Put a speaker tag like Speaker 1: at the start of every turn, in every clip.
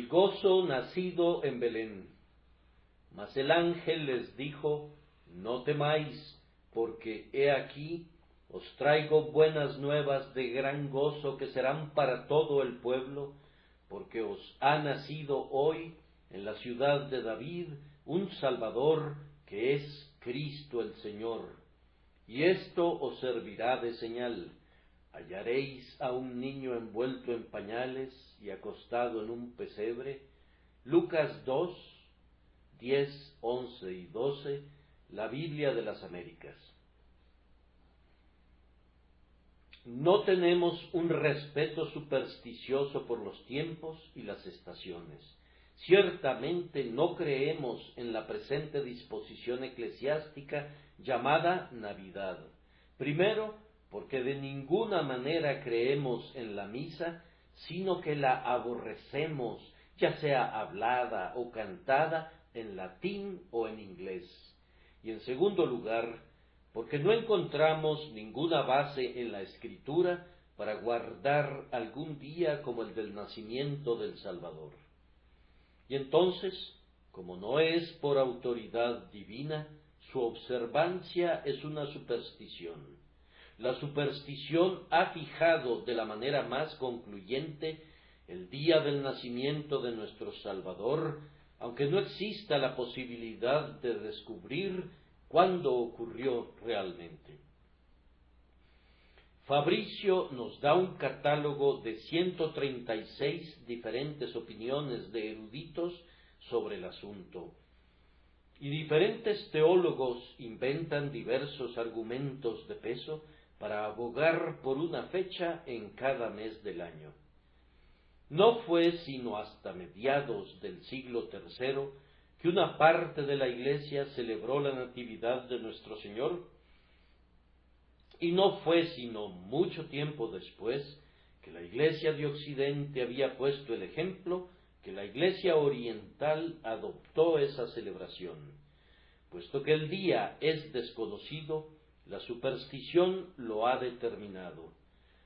Speaker 1: gozo nacido en Belén. Mas el ángel les dijo: no temáis, porque he aquí os traigo buenas nuevas de gran gozo que serán para todo el pueblo, porque os ha nacido hoy en la ciudad de David un Salvador, que es Cristo el Señor. Y esto os servirá de señal: hallaréis a un niño envuelto en pañales y acostado en un pesebre. Lucas 2, 10, 11 y 12, la Biblia de las Américas. No tenemos un respeto supersticioso por los tiempos y las estaciones. Ciertamente no creemos en la presente disposición eclesiástica llamada Navidad. Primero, porque de ninguna manera creemos en la misa, sino que la aborrecemos, ya sea hablada o cantada en latín o en inglés. Y en segundo lugar, porque no encontramos ninguna base en la Escritura para guardar algún día como el del nacimiento del Salvador. Y entonces, como no es por autoridad divina, su observancia es una superstición. La superstición ha fijado de la manera más concluyente el día del nacimiento de nuestro Salvador, aunque no exista la posibilidad de descubrir cuándo ocurrió realmente. Fabricio nos da un catálogo de 136 diferentes opiniones de eruditos sobre el asunto, y diferentes teólogos inventan diversos argumentos de peso para abogar por una fecha en cada mes del año. No fue sino hasta mediados del siglo III que una parte de la Iglesia celebró la Natividad de nuestro Señor, y no fue sino mucho tiempo después que la Iglesia de Occidente había puesto el ejemplo que la Iglesia oriental adoptó esa celebración. Puesto que el día es desconocido, la superstición lo ha determinado.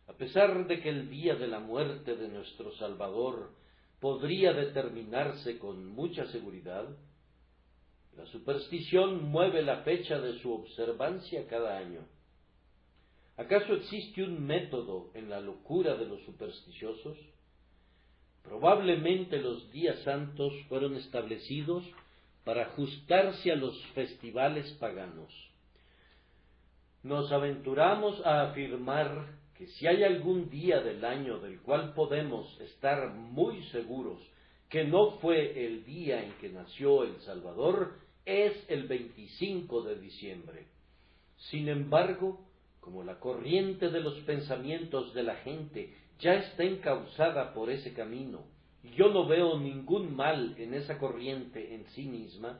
Speaker 1: A pesar de que el día de la muerte de nuestro Salvador podría determinarse con mucha seguridad, la superstición mueve la fecha de su observancia cada año. ¿Acaso existe un método en la locura de los supersticiosos? Probablemente los días santos fueron establecidos para ajustarse a los festivales paganos. Nos aventuramos a afirmar que si hay algún día del año del cual podemos estar muy seguros que no fue el día en que nació el Salvador, es el 25 de diciembre. Sin embargo, como la corriente de los pensamientos de la gente ya está encauzada por ese camino, y yo no veo ningún mal en esa corriente en sí misma,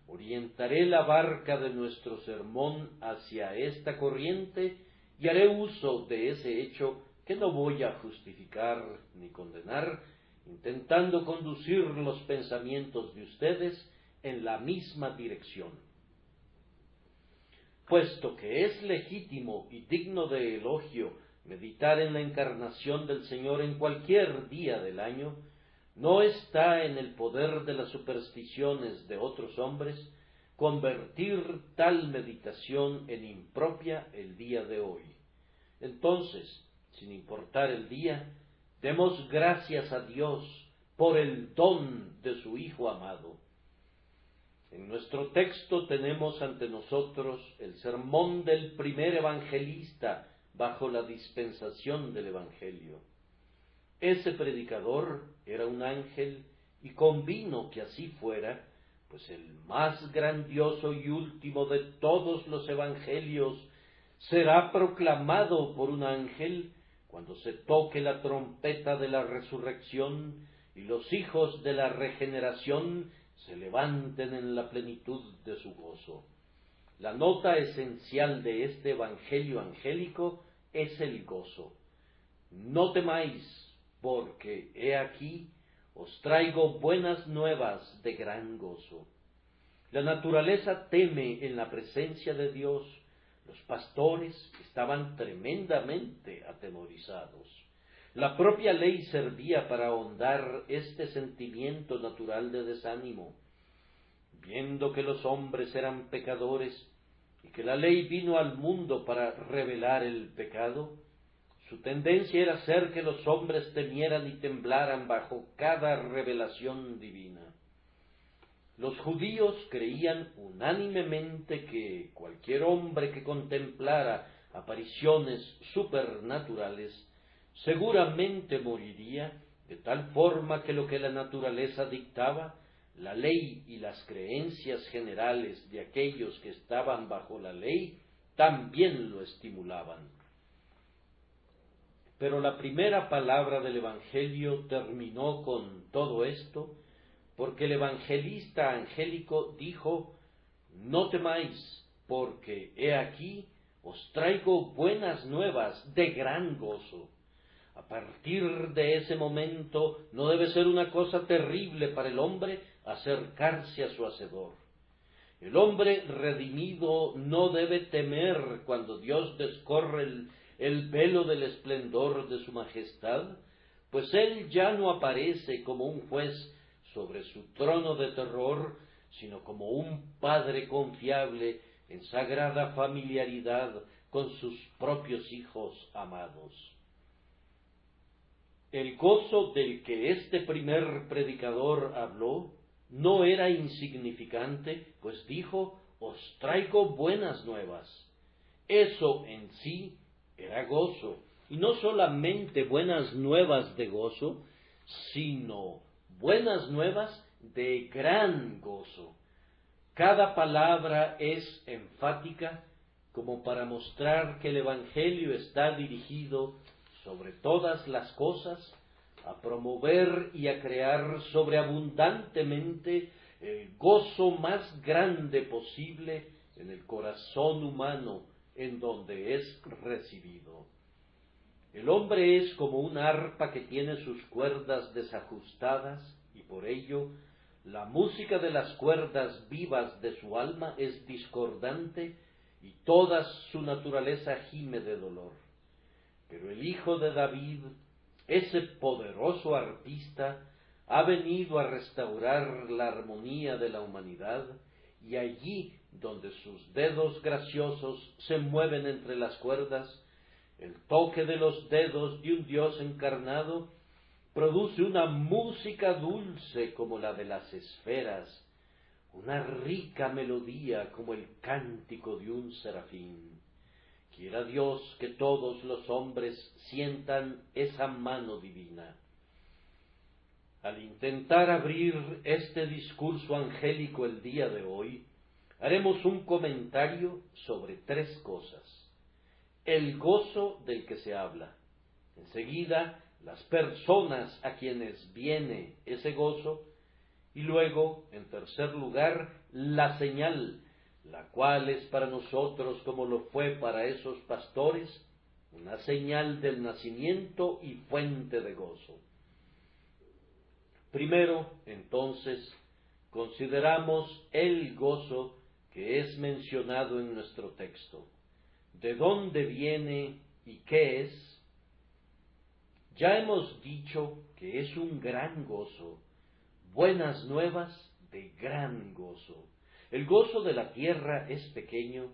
Speaker 1: orientaré la barca de nuestro sermón hacia esta corriente y haré uso de ese hecho que no voy a justificar ni condenar, intentando conducir los pensamientos de ustedes en la misma dirección. Puesto que es legítimo y digno de elogio meditar en la encarnación del Señor en cualquier día del año, no está en el poder de las supersticiones de otros hombres convertir tal meditación en impropia el día de hoy. Entonces, sin importar el día, demos gracias a Dios por el don de su Hijo amado. En nuestro texto tenemos ante nosotros el sermón del primer evangelista bajo la dispensación del Evangelio. Ese predicador era un ángel y convino que así fuera, pues el más grandioso y último de todos los evangelios será proclamado por un ángel cuando se toque la trompeta de la resurrección y los hijos de la regeneración se levanten en la plenitud de su gozo. La nota esencial de este evangelio angélico es el gozo. No temáis, porque he aquí os traigo buenas nuevas de gran gozo. La naturaleza teme en la presencia de Dios. Los pastores estaban tremendamente atemorizados. La propia ley servía para ahondar este sentimiento natural de desánimo. Viendo que los hombres eran pecadores y que la ley vino al mundo para revelar el pecado, su tendencia era hacer que los hombres temieran y temblaran bajo cada revelación divina. Los judíos creían unánimemente que cualquier hombre que contemplara apariciones supernaturales seguramente moriría, de tal forma que lo que la naturaleza dictaba, la ley y las creencias generales de aquellos que estaban bajo la ley también lo estimulaban. Pero la primera palabra del Evangelio terminó con todo esto, porque el evangelista angélico dijo: no temáis, porque he aquí os traigo buenas nuevas de gran gozo. A partir de ese momento no debe ser una cosa terrible para el hombre acercarse a su Hacedor. El hombre redimido no debe temer cuando Dios descorre el velo del esplendor de su majestad, pues Él ya no aparece como un juez sobre su trono de terror, sino como un padre confiable en sagrada familiaridad con sus propios hijos amados. El gozo del que este primer predicador habló no era insignificante, pues dijo: os traigo buenas nuevas. Eso en sí era gozo, y no solamente buenas nuevas de gozo, sino buenas nuevas de gran gozo. Cada palabra es enfática como para mostrar que el Evangelio está dirigido sobre todas las cosas a promover y a crear sobreabundantemente el gozo más grande posible en el corazón humano en donde es recibido. El hombre es como una arpa que tiene sus cuerdas desajustadas, y por ello la música de las cuerdas vivas de su alma es discordante y toda su naturaleza gime de dolor. Pero el Hijo de David, ese poderoso arpista, ha venido a restaurar la armonía de la humanidad, y allí donde sus dedos graciosos se mueven entre las cuerdas, el toque de los dedos de un Dios encarnado produce una música dulce como la de las esferas, una rica melodía como el cántico de un serafín. Quiera Dios que todos los hombres sientan esa mano divina. Al intentar abrir este discurso angélico el día de hoy, haremos un comentario sobre tres cosas: el gozo del que se habla, enseguida las personas a quienes viene ese gozo, y luego, en tercer lugar, la señal, la cual es para nosotros, como lo fue para esos pastores, una señal del nacimiento y fuente de gozo. Primero, entonces, consideramos el gozo que es mencionado en nuestro texto. ¿De dónde viene y qué es? Ya hemos dicho que es un gran gozo, buenas nuevas de gran gozo. El gozo de la tierra es pequeño,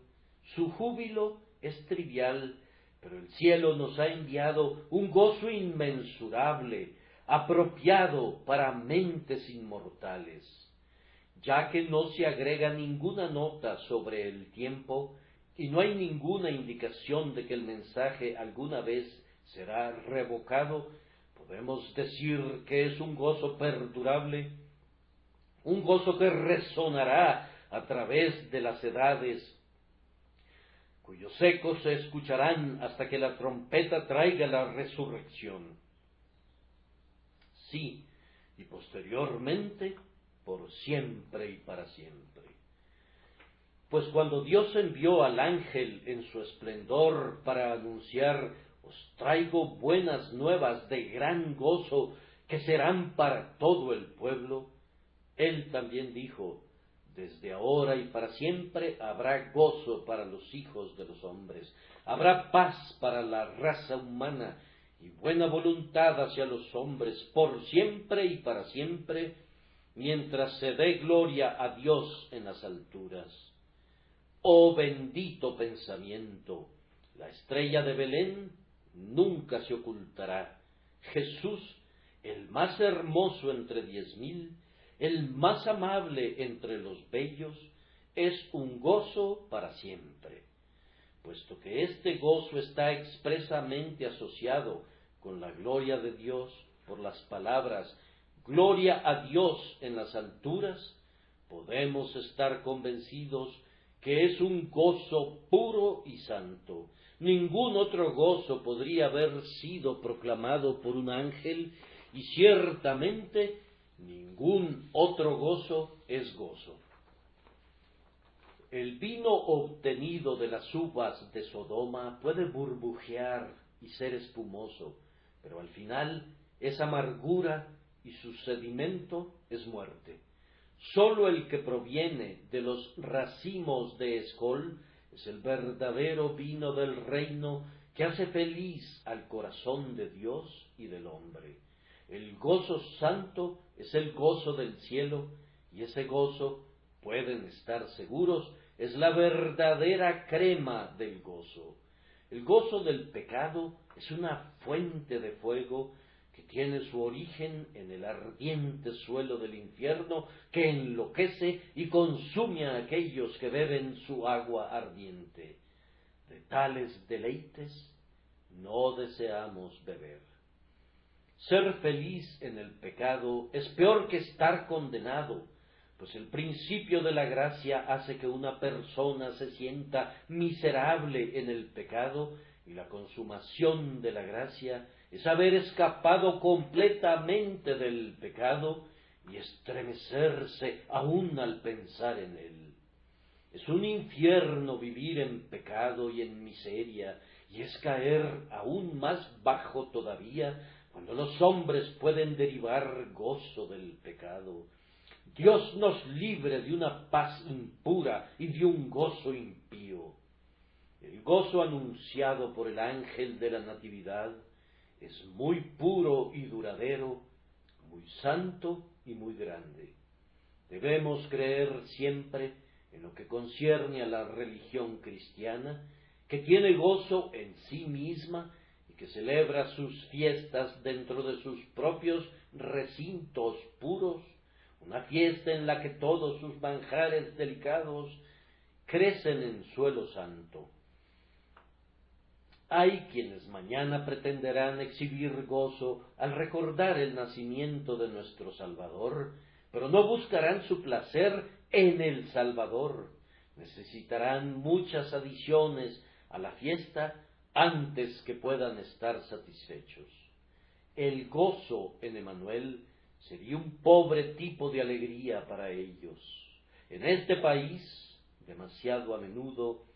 Speaker 1: su júbilo es trivial, pero el cielo nos ha enviado un gozo inmensurable, apropiado para mentes inmortales. Ya que no se agrega ninguna nota sobre el tiempo y no hay ninguna indicación de que el mensaje alguna vez será revocado, podemos decir que es un gozo perdurable, un gozo que resonará a través de las edades, cuyos ecos se escucharán hasta que la trompeta traiga la resurrección. Sí, y posteriormente, por siempre y para siempre. Pues cuando Dios envió al ángel en su esplendor para anunciar: os traigo buenas nuevas de gran gozo que serán para todo el pueblo, Él también dijo: desde ahora y para siempre habrá gozo para los hijos de los hombres, habrá paz para la raza humana, y buena voluntad hacia los hombres por siempre y para siempre, mientras se dé gloria a Dios en las alturas. Oh bendito pensamiento, la estrella de Belén nunca se ocultará. Jesús, el más hermoso entre 10,000, el más amable entre los bellos, es un gozo para siempre. Puesto que este gozo está expresamente asociado con la gloria de Dios por las palabras gloria a Dios en las alturas, podemos estar convencidos que es un gozo puro y santo. Ningún otro gozo podría haber sido proclamado por un ángel, y ciertamente ningún otro gozo es gozo. El vino obtenido de las uvas de Sodoma puede burbujear y ser espumoso, pero al final es amargura y su sedimento es muerte. Sólo el que proviene de los racimos de Escol es el verdadero vino del reino que hace feliz al corazón de Dios y del hombre. El gozo santo es el gozo del cielo, y ese gozo, pueden estar seguros, es la verdadera crema del gozo. El gozo del pecado es una fuente de fuego que tiene su origen en el ardiente suelo del infierno, que enloquece y consume a aquellos que beben su agua ardiente. De tales deleites no deseamos beber. Ser feliz en el pecado es peor que estar condenado, pues el principio de la gracia hace que una persona se sienta miserable en el pecado, y la consumación de la gracia es haber escapado completamente del pecado y estremecerse aún al pensar en él. Es un infierno vivir en pecado y en miseria, y es caer aún más bajo todavía cuando los hombres pueden derivar gozo del pecado. Dios nos libre de una paz impura y de un gozo impío. El gozo anunciado por el ángel de la Natividad es muy puro y duradero, muy santo y muy grande. Debemos creer siempre, en lo que concierne a la religión cristiana, que tiene gozo en sí misma y que celebra sus fiestas dentro de sus propios recintos puros, una fiesta en la que todos sus manjares delicados crecen en suelo santo. Hay quienes mañana pretenderán exhibir gozo al recordar el nacimiento de nuestro Salvador, pero no buscarán su placer en el Salvador. Necesitarán muchas adiciones a la fiesta antes que puedan estar satisfechos. El gozo en Emanuel sería un pobre tipo de alegría para ellos. En este país, demasiado a menudo,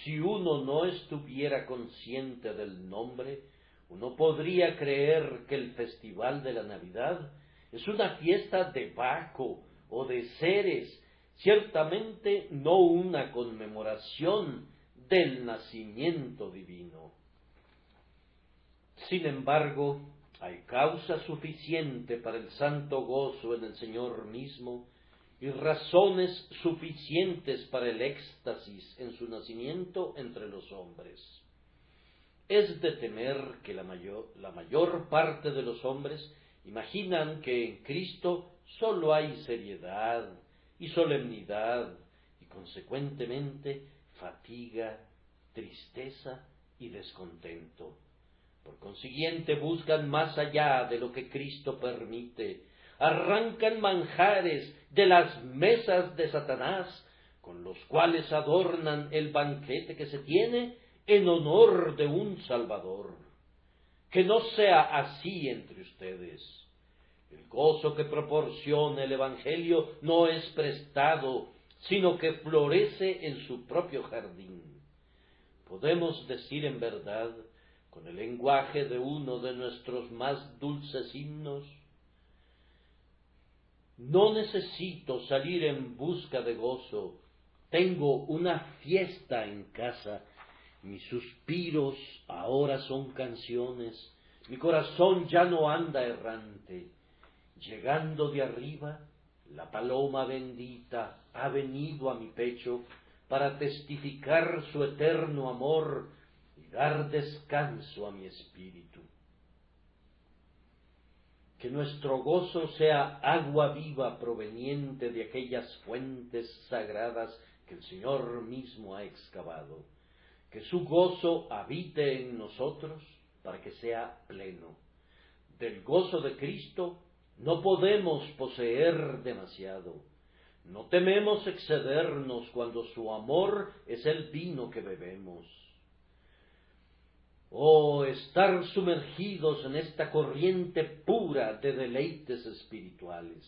Speaker 1: si uno no estuviera consciente del nombre, uno podría creer que el festival de la Navidad es una fiesta de Baco o de Ceres, ciertamente no una conmemoración del nacimiento divino. Sin embargo, hay causa suficiente para el santo gozo en el Señor mismo, y razones suficientes para el éxtasis en su nacimiento entre los hombres. Es de temer que la mayor parte de los hombres imaginan que en Cristo sólo hay seriedad y solemnidad, y consecuentemente fatiga, tristeza y descontento. Por consiguiente, buscan más allá de lo que Cristo permite, arrancan manjares de las mesas de Satanás, con los cuales adornan el banquete que se tiene en honor de un Salvador. Que no sea así entre ustedes. El gozo que proporciona el Evangelio no es prestado, sino que florece en su propio jardín. Podemos decir en verdad, con el lenguaje de uno de nuestros más dulces himnos: no necesito salir en busca de gozo, tengo una fiesta en casa, mis suspiros ahora son canciones, Mi corazón ya no anda errante. Llegando de arriba, la paloma bendita ha venido a mi pecho para testificar su eterno amor y dar descanso a mi espíritu. Que nuestro gozo sea agua viva proveniente de aquellas fuentes sagradas que el Señor mismo ha excavado. Que su gozo habite en nosotros para que sea pleno. Del gozo de Cristo no podemos poseer demasiado. No tememos excedernos cuando su amor es el vino que bebemos. Oh, estar sumergidos en esta corriente pura de deleites espirituales.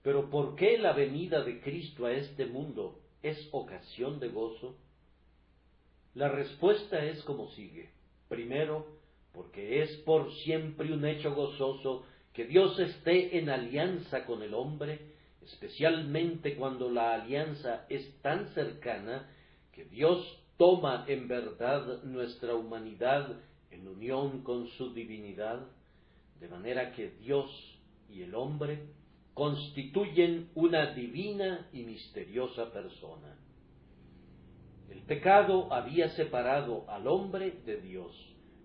Speaker 1: Pero ¿por qué la venida de Cristo a este mundo es ocasión de gozo? La respuesta es como sigue. Primero, porque es por siempre un hecho gozoso que Dios esté en alianza con el hombre, especialmente cuando la alianza es tan cercana que Dios toma en verdad nuestra humanidad en unión con su divinidad, de manera que Dios y el hombre constituyen una divina y misteriosa persona. El pecado había separado al hombre de Dios,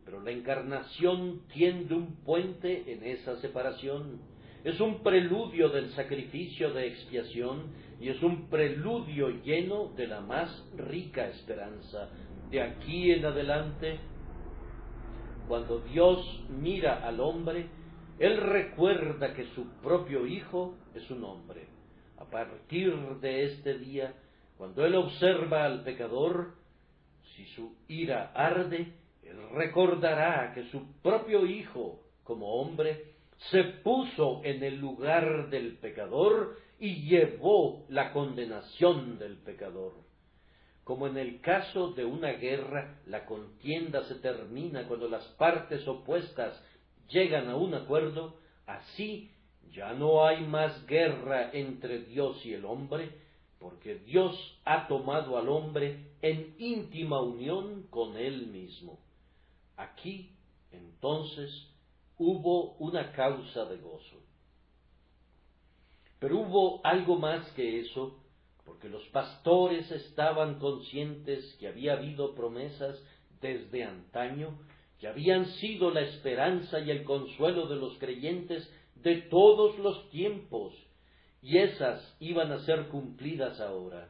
Speaker 1: pero la encarnación tiende un puente en esa separación. Es un preludio del sacrificio de expiación y es un preludio lleno de la más rica esperanza. De aquí en adelante, cuando Dios mira al hombre, Él recuerda que su propio Hijo es un hombre. A partir de este día, cuando Él observa al pecador, si su ira arde, Él recordará que su propio Hijo, como hombre, se puso en el lugar del pecador y llevó la condenación del pecador. Como en el caso de una guerra, la contienda se termina cuando las partes opuestas llegan a un acuerdo, así ya no hay más guerra entre Dios y el hombre, porque Dios ha tomado al hombre en íntima unión con Él mismo. Aquí, entonces, hubo una causa de gozo. Pero hubo algo más que eso, porque los pastores estaban conscientes que había habido promesas desde antaño, que habían sido la esperanza y el consuelo de los creyentes de todos los tiempos, y esas iban a ser cumplidas ahora.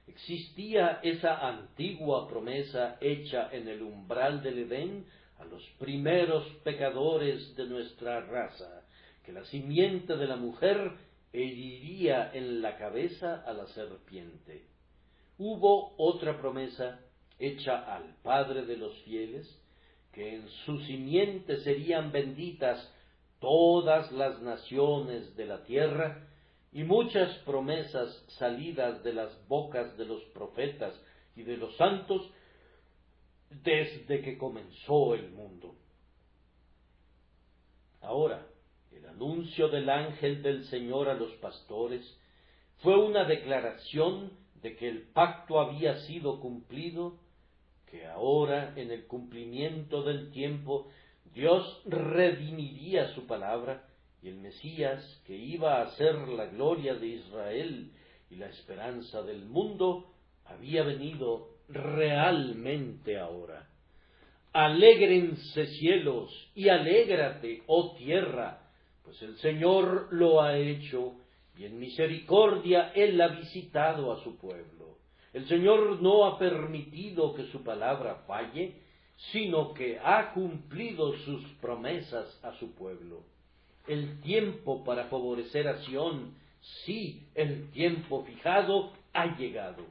Speaker 1: Existía esa antigua promesa hecha en el umbral del Edén a los primeros pecadores de nuestra raza, que la simiente de la mujer heriría en la cabeza a la serpiente. Hubo otra promesa hecha al Padre de los fieles, que en su simiente serían benditas todas las naciones de la tierra, y muchas promesas salidas de las bocas de los profetas y de los santos desde que comenzó el mundo. Ahora, el anuncio del ángel del Señor a los pastores fue una declaración de que el pacto había sido cumplido, que ahora, en el cumplimiento del tiempo, Dios redimiría su palabra, y el Mesías, que iba a ser la gloria de Israel y la esperanza del mundo, había venido realmente ahora. Alégrense cielos y alégrate, oh tierra, pues el Señor lo ha hecho, y en misericordia Él ha visitado a su pueblo. El Señor no ha permitido que su palabra falle, sino que ha cumplido sus promesas a su pueblo. El tiempo para favorecer a Sión, sí, el tiempo fijado ha llegado.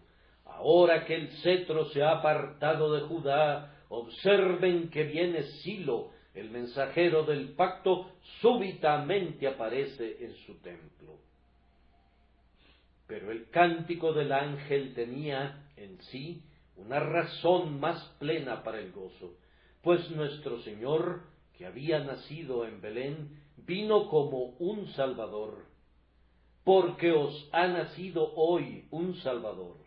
Speaker 1: Ahora que el cetro se ha apartado de Judá, observen que viene Silo, el mensajero del pacto, súbitamente aparece en su templo. Pero el cántico del ángel tenía en sí una razón más plena para el gozo, pues nuestro Señor, que había nacido en Belén, vino como un Salvador, porque os ha nacido hoy un Salvador.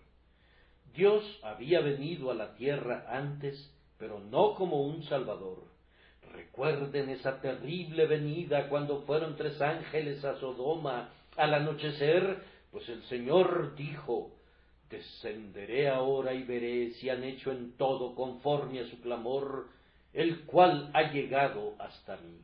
Speaker 1: Dios había venido a la tierra antes, pero no como un Salvador. Recuerden esa terrible venida cuando fueron 3 ángeles a Sodoma al anochecer, pues el Señor dijo: descenderé ahora y veré si han hecho en todo conforme a su clamor, el cual ha llegado hasta mí.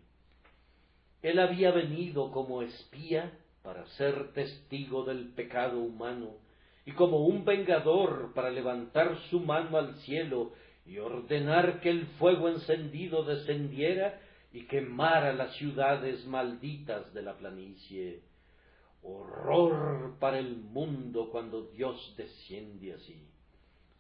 Speaker 1: Él había venido como espía para ser testigo del pecado humano, y como un vengador para levantar su mano al cielo y ordenar que el fuego encendido descendiera y quemara las ciudades malditas de la planicie. Horror para el mundo cuando Dios desciende así.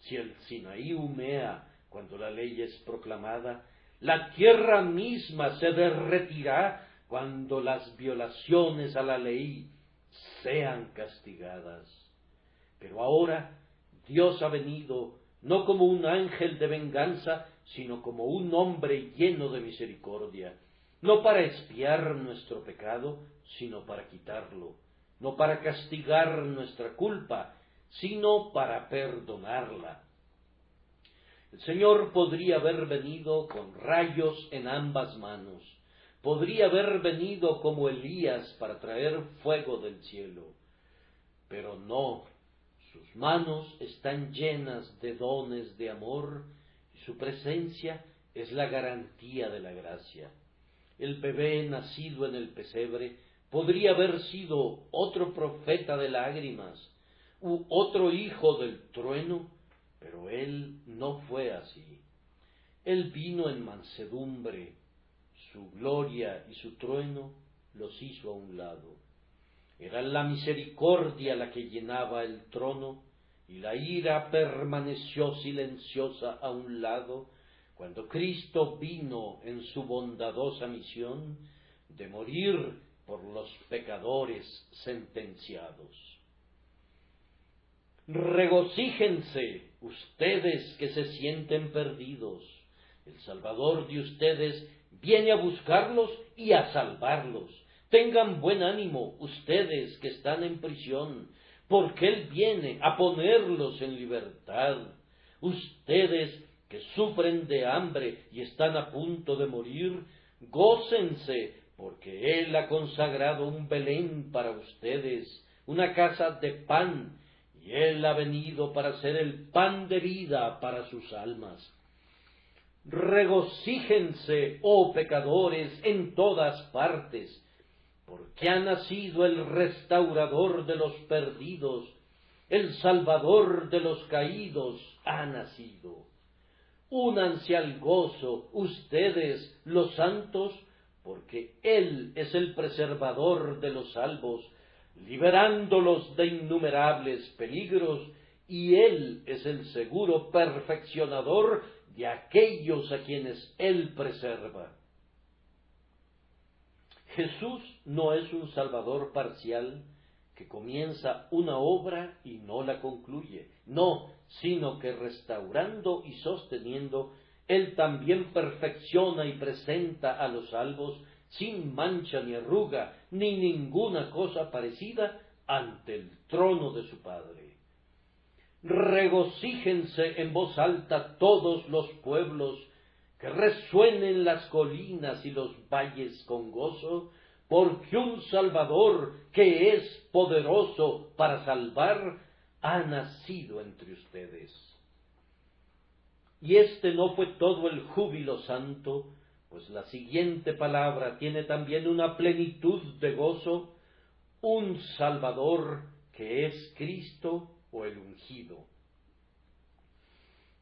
Speaker 1: Si el Sinaí humea cuando la ley es proclamada, la tierra misma se derretirá cuando las violaciones a la ley sean castigadas. Pero ahora Dios ha venido no como un ángel de venganza, sino como un hombre lleno de misericordia, no para expiar nuestro pecado, sino para quitarlo, no para castigar nuestra culpa, sino para perdonarla. El Señor podría haber venido con rayos en ambas manos, podría haber venido como Elías para traer fuego del cielo, pero no. Sus manos están llenas de dones de amor y su presencia es la garantía de la gracia. El bebé nacido en el pesebre podría haber sido otro profeta de lágrimas u otro hijo del trueno, pero él no fue así. Él vino en mansedumbre, su gloria y su trueno los hizo a un lado. Era la misericordia la que llenaba el trono, y la ira permaneció silenciosa a un lado, cuando Cristo vino en su bondadosa misión de morir por los pecadores sentenciados. Regocíjense ustedes que se sienten perdidos. El Salvador de ustedes viene a buscarlos y a salvarlos. Tengan buen ánimo ustedes que están en prisión, porque Él viene a ponerlos en libertad. Ustedes que sufren de hambre y están a punto de morir, gócense, porque Él ha consagrado un Belén para ustedes, una casa de pan, y Él ha venido para ser el pan de vida para sus almas. Regocíjense, oh pecadores, en todas partes, porque ha nacido el restaurador de los perdidos, el salvador de los caídos ha nacido. Únanse al gozo, ustedes, los santos, porque Él es el preservador de los salvos, liberándolos de innumerables peligros, y Él es el seguro perfeccionador de aquellos a quienes Él preserva. Jesús no es un Salvador parcial que comienza una obra y no la concluye, no, sino que restaurando y sosteniendo, Él también perfecciona y presenta a los salvos sin mancha ni arruga, ni ninguna cosa parecida ante el trono de su Padre. Regocíjense en voz alta todos los pueblos, que resuenen las colinas y los valles con gozo, porque un Salvador que es poderoso para salvar ha nacido entre ustedes. Y este no fue todo el júbilo santo, pues la siguiente palabra tiene también una plenitud de gozo: un Salvador que es Cristo o el ungido.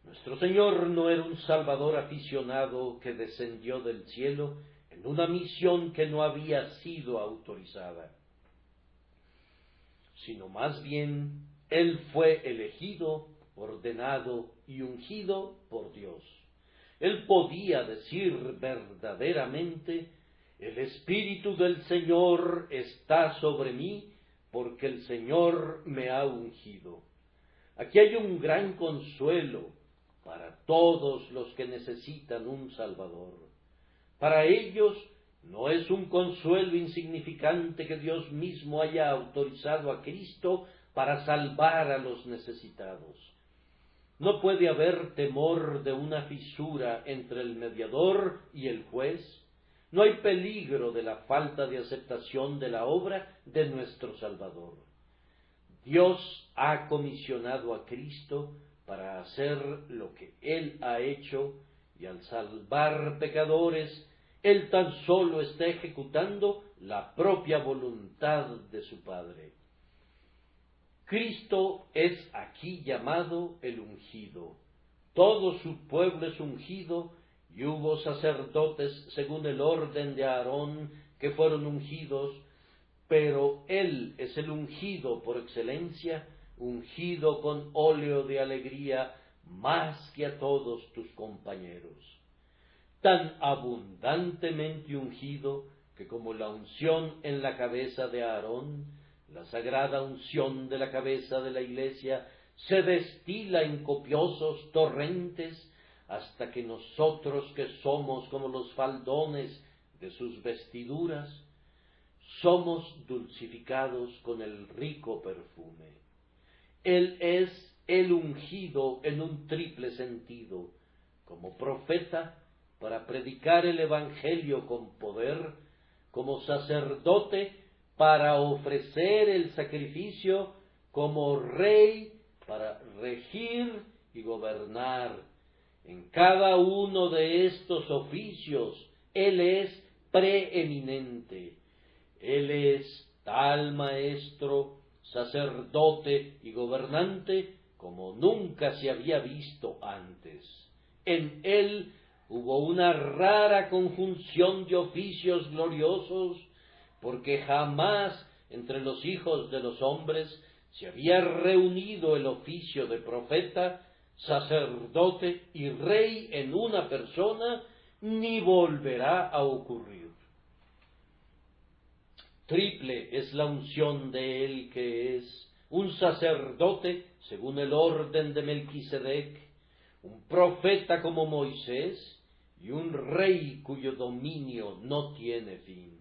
Speaker 1: Nuestro Señor no era un Salvador aficionado que descendió del cielo en una misión que no había sido autorizada, sino más bien Él fue elegido, ordenado y ungido por Dios. Él podía decir verdaderamente: el Espíritu del Señor está sobre mí, porque el Señor me ha ungido. Aquí hay un gran consuelo para todos los que necesitan un Salvador. Para ellos no es un consuelo insignificante que Dios mismo haya autorizado a Cristo para salvar a los necesitados. No puede haber temor de una fisura entre el mediador y el juez. No hay peligro de la falta de aceptación de la obra de nuestro Salvador. Dios ha comisionado a Cristo para hacer lo que Él ha hecho, y al salvar pecadores, Él tan solo está ejecutando la propia voluntad de su Padre. Cristo es aquí llamado el ungido. Todo su pueblo es ungido, y hubo sacerdotes según el orden de Aarón que fueron ungidos, pero Él es el ungido por excelencia, ungido con óleo de alegría más que a todos tus compañeros. Tan abundantemente ungido que como la unción en la cabeza de Aarón, la sagrada unción de la cabeza de la Iglesia se destila en copiosos torrentes hasta que nosotros, que somos como los faldones de sus vestiduras, somos dulcificados con el rico perfume. Él es el ungido en un triple sentido, como profeta para predicar el Evangelio con poder, como sacerdote para ofrecer el sacrificio, como rey para regir y gobernar. En cada uno de estos oficios Él es preeminente. Él es tal maestro, sacerdote y gobernante como nunca se había visto antes. En Él hubo una rara conjunción de oficios gloriosos, porque jamás entre los hijos de los hombres se había reunido el oficio de profeta, sacerdote y rey en una persona, ni volverá a ocurrir. Triple es la unción de Él, que es un sacerdote según el orden de Melquisedec, un profeta como Moisés y un rey cuyo dominio no tiene fin.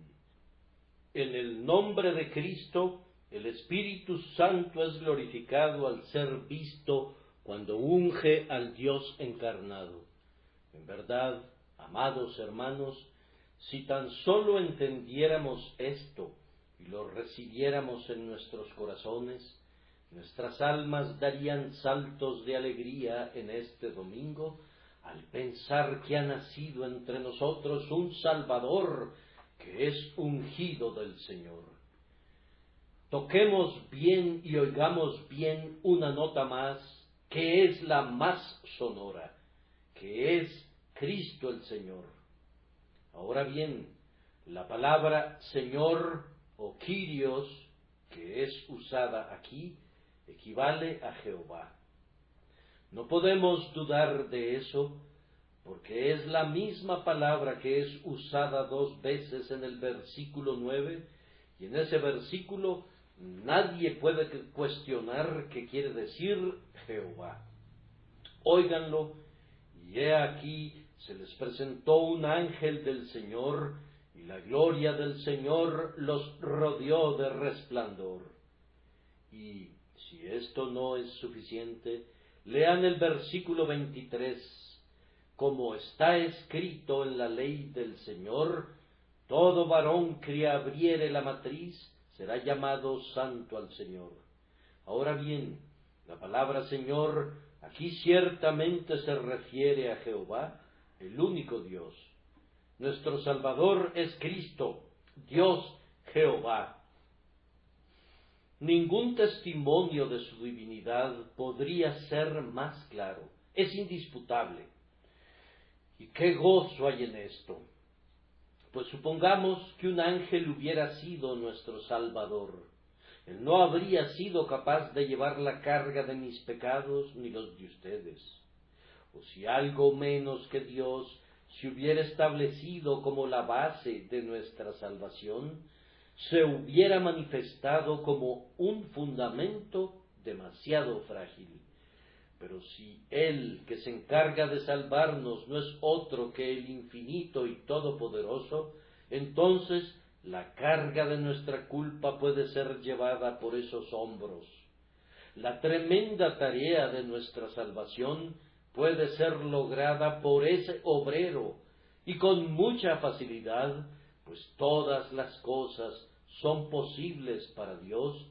Speaker 1: En el nombre de Cristo, el Espíritu Santo es glorificado al ser visto cuando unge al Dios encarnado. En verdad, amados hermanos, si tan solo entendiéramos esto y lo recibiéramos en nuestros corazones, nuestras almas darían saltos de alegría en este domingo al pensar que ha nacido entre nosotros un Salvador que es ungido del Señor. Toquemos bien y oigamos bien una nota más, que es la más sonora, que es Cristo el Señor. Ahora bien, la palabra Señor o Kyrios, que es usada aquí, equivale a Jehová. No podemos dudar de eso, porque es la misma palabra que es usada 2 veces en el versículo 9, y en ese versículo nadie puede cuestionar qué quiere decir Jehová. Óiganlo, y he aquí se les presentó un ángel del Señor, y la gloria del Señor los rodeó de resplandor. Y si esto no es suficiente, lean el versículo 23. Como está escrito en la ley del Señor, todo varón que abriere la matriz será llamado santo al Señor. Ahora bien, la palabra Señor aquí ciertamente se refiere a Jehová, el único Dios. Nuestro Salvador es Cristo, Dios Jehová. Ningún testimonio de su divinidad podría ser más claro, es indisputable. ¿Y qué gozo hay en esto? Pues supongamos que un ángel hubiera sido nuestro Salvador. Él no habría sido capaz de llevar la carga de mis pecados ni los de ustedes. O si algo menos que Dios se hubiera establecido como la base de nuestra salvación, se hubiera manifestado como un fundamento demasiado frágil. Pero si Él, que se encarga de salvarnos, no es otro que el infinito y todopoderoso, entonces la carga de nuestra culpa puede ser llevada por esos hombros. La tremenda tarea de nuestra salvación puede ser lograda por ese obrero, y con mucha facilidad, pues todas las cosas son posibles para Dios,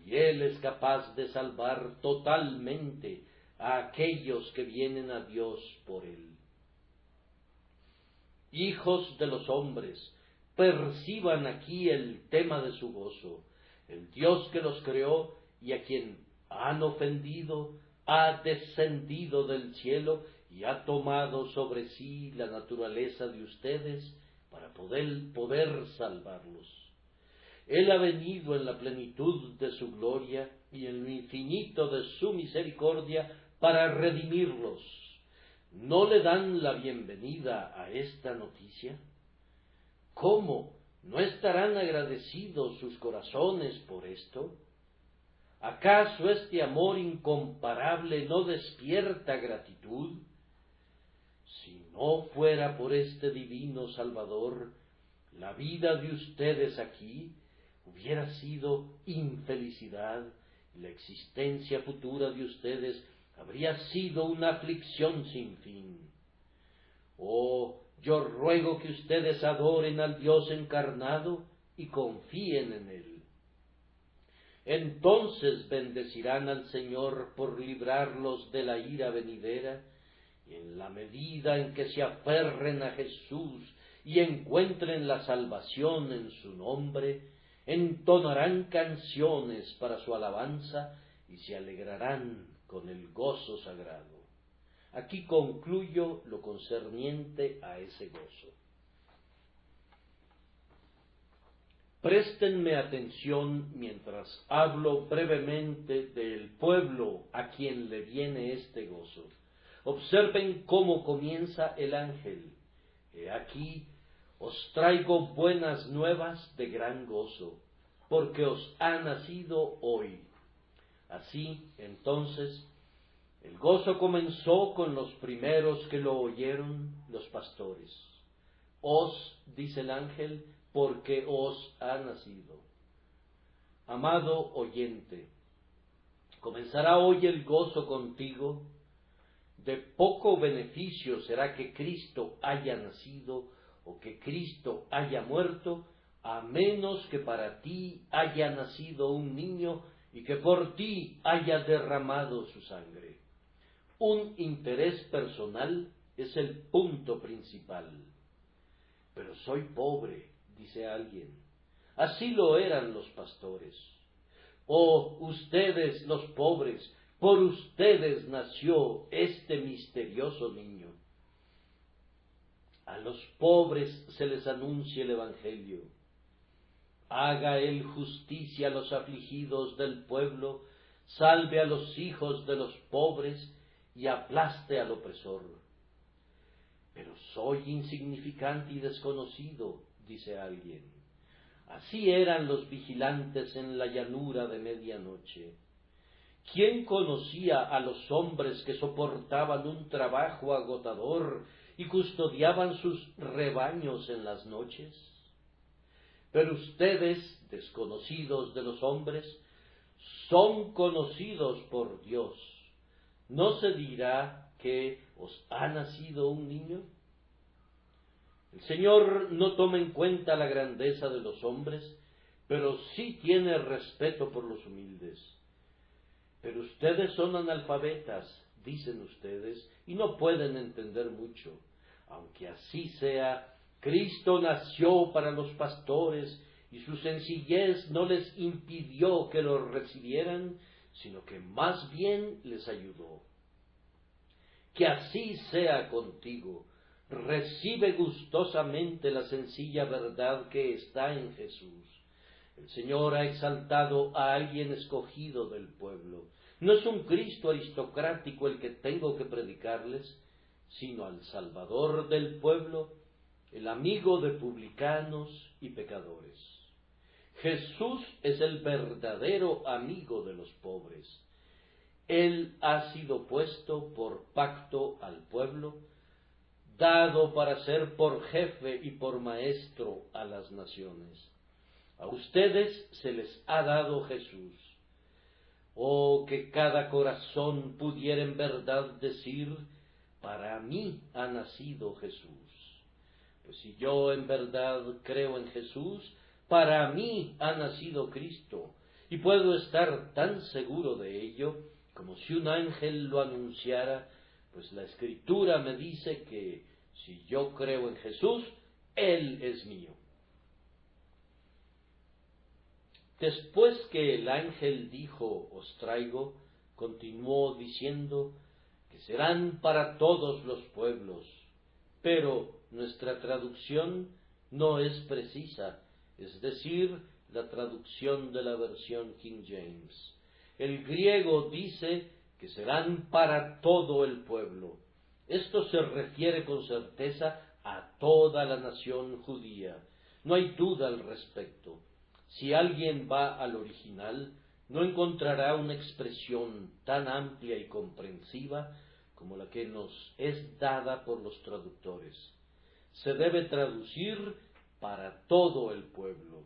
Speaker 1: y Él es capaz de salvar totalmente a aquellos que vienen a Dios por Él. Hijos de los hombres, perciban aquí el tema de su gozo. El Dios que los creó y a quien han ofendido, ha descendido del cielo y ha tomado sobre sí la naturaleza de ustedes para poder salvarlos. Él ha venido en la plenitud de su gloria y en lo infinito de su misericordia para redimirlos. ¿No le dan la bienvenida a esta noticia? ¿Cómo no estarán agradecidos sus corazones por esto? ¿Acaso este amor incomparable no despierta gratitud? Si no fuera por este divino Salvador, la vida de ustedes aquí hubiera sido infelicidad, y la existencia futura de ustedes habría sido una aflicción sin fin. Oh, yo ruego que ustedes adoren al Dios encarnado y confíen en Él. Entonces bendecirán al Señor por librarlos de la ira venidera, y en la medida en que se aferren a Jesús y encuentren la salvación en su nombre, entonarán canciones para su alabanza y se alegrarán con el gozo sagrado. Aquí concluyo lo concerniente a ese gozo. Préstenme atención mientras hablo brevemente del pueblo a quien le viene este gozo. Observen cómo comienza el ángel. He aquí, os traigo buenas nuevas de gran gozo, porque os ha nacido hoy. Así, entonces, el gozo comenzó con los primeros que lo oyeron, los pastores. Os, dice el ángel, porque os ha nacido. Amado oyente, ¿comenzará hoy el gozo contigo? De poco beneficio será que Cristo haya nacido o que Cristo haya muerto, a menos que para ti haya nacido un niño y que por ti haya derramado su sangre. Un interés personal es el punto principal. Pero soy pobre, dice alguien. Así lo eran los pastores. Oh, ustedes los pobres, por ustedes nació este misterioso niño. A los pobres se les anuncia el Evangelio. Haga él justicia a los afligidos del pueblo, salve a los hijos de los pobres y aplaste al opresor. Pero soy insignificante y desconocido, dice alguien. Así eran los vigilantes en la llanura de medianoche. ¿Quién conocía a los hombres que soportaban un trabajo agotador y custodiaban sus rebaños en las noches? Pero ustedes, desconocidos de los hombres, son conocidos por Dios. ¿No se dirá que os ha nacido un niño? El Señor no toma en cuenta la grandeza de los hombres, pero sí tiene respeto por los humildes. Pero ustedes son analfabetas, dicen ustedes, y no pueden entender mucho. Aunque así sea, Cristo nació para los pastores, y su sencillez no les impidió que lo recibieran, sino que más bien les ayudó. Que así sea contigo. Recibe gustosamente la sencilla verdad que está en Jesús. El Señor ha exaltado a alguien escogido del pueblo. No es un Cristo aristocrático el que tengo que predicarles, sino al Salvador del pueblo, el amigo de publicanos y pecadores. Jesús es el verdadero amigo de los pobres. Él ha sido puesto por pacto al pueblo, dado para ser por jefe y por maestro a las naciones. A ustedes se les ha dado Jesús. Oh, que cada corazón pudiera en verdad decir: para mí ha nacido Jesús. Pues si yo en verdad creo en Jesús, para mí ha nacido Cristo, y puedo estar tan seguro de ello como si un ángel lo anunciara, pues la Escritura me dice que si yo creo en Jesús, Él es mío. Después que el ángel dijo: os traigo, continuó diciendo que serán para todos los pueblos, pero nuestra traducción no es precisa, es decir, la traducción de la versión King James. El griego dice que serán para todo el pueblo. Esto se refiere con certeza a toda la nación judía. No hay duda al respecto. Si alguien va al original, no encontrará una expresión tan amplia y comprensiva como la que nos es dada por los traductores. Se debe traducir para todo el pueblo.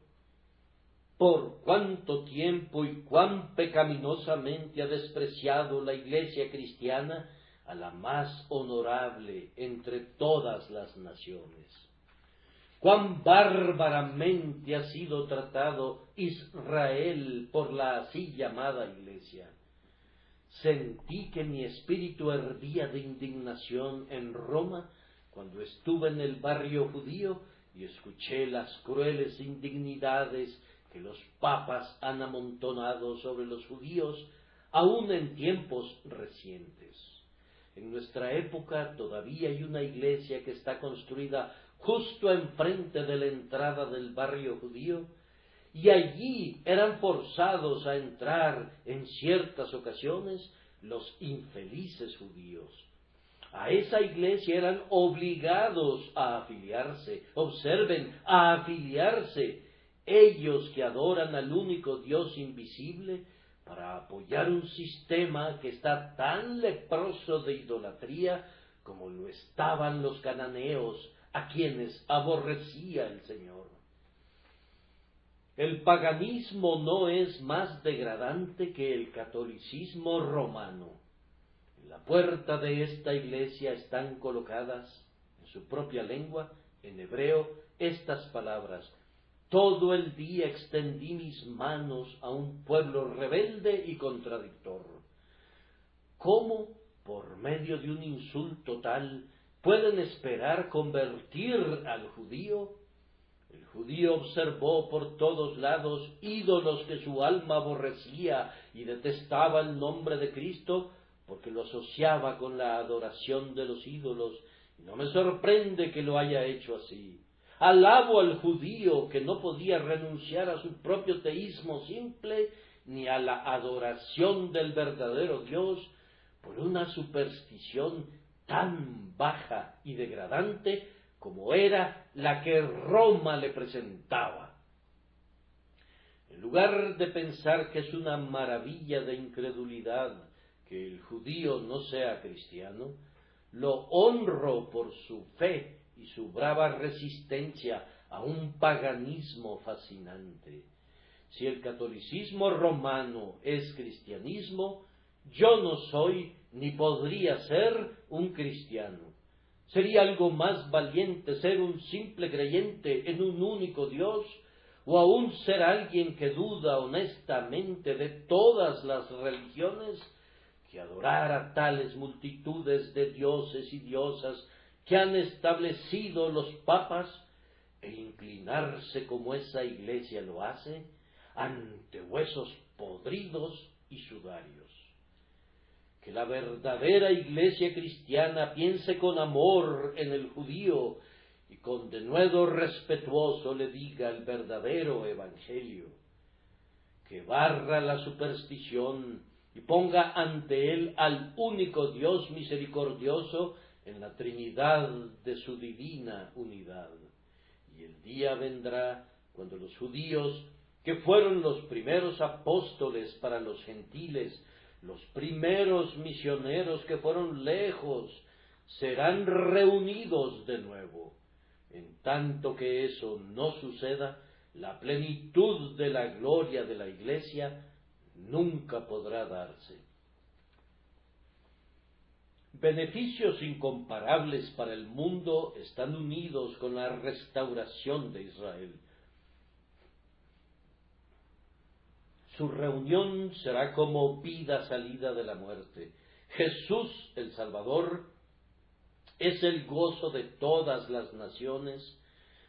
Speaker 1: Por cuánto tiempo y cuán pecaminosamente ha despreciado la Iglesia cristiana a la más honorable entre todas las naciones. Cuán bárbaramente ha sido tratado Israel por la así llamada Iglesia. Sentí que mi espíritu hervía de indignación en Roma cuando estuve en el barrio judío y escuché las crueles indignidades que los papas han amontonado sobre los judíos, aun en tiempos recientes. En nuestra época todavía hay una iglesia que está construida justo enfrente de la entrada del barrio judío, y allí eran forzados a entrar en ciertas ocasiones los infelices judíos. A esa iglesia eran obligados a afiliarse. Observen, a afiliarse, ellos que adoran al único Dios invisible, para apoyar un sistema que está tan leproso de idolatría como lo estaban los cananeos, a quienes aborrecía el Señor. El paganismo no es más degradante que el catolicismo romano. En la puerta de esta iglesia están colocadas, en su propia lengua, en hebreo, estas palabras: todo el día extendí mis manos a un pueblo rebelde y contradictor. ¿Cómo, por medio de un insulto tal, pueden esperar convertir al judío? El judío observó por todos lados ídolos que su alma aborrecía y detestaba el nombre de Cristo porque lo asociaba con la adoración de los ídolos, y no me sorprende que lo haya hecho así. Alabo al judío que no podía renunciar a su propio teísmo simple ni a la adoración del verdadero Dios por una superstición tan baja y degradante como era la que Roma le presentaba. En lugar de pensar que es una maravilla de incredulidad que el judío no sea cristiano, lo honro por su fe y su brava resistencia a un paganismo fascinante. Si el catolicismo romano es cristianismo, yo no soy ni podría ser un cristiano. ¿Sería algo más valiente ser un simple creyente en un único Dios, o aún ser alguien que duda honestamente de todas las religiones, que adorar a tales multitudes de dioses y diosas que han establecido los papas, e inclinarse como esa iglesia lo hace, ante huesos podridos y sudarios? Que la verdadera iglesia cristiana piense con amor en el judío y con denuedo respetuoso le diga el verdadero evangelio. Que barra la superstición y ponga ante él al único Dios misericordioso en la Trinidad de su divina unidad. Y el día vendrá cuando los judíos, que fueron los primeros apóstoles para los gentiles, los primeros misioneros que fueron lejos, serán reunidos de nuevo. En tanto que eso no suceda, la plenitud de la gloria de la Iglesia nunca podrá darse. Beneficios incomparables para el mundo están unidos con la restauración de Israel. Su reunión será como vida salida de la muerte. Jesús, el Salvador, es el gozo de todas las naciones,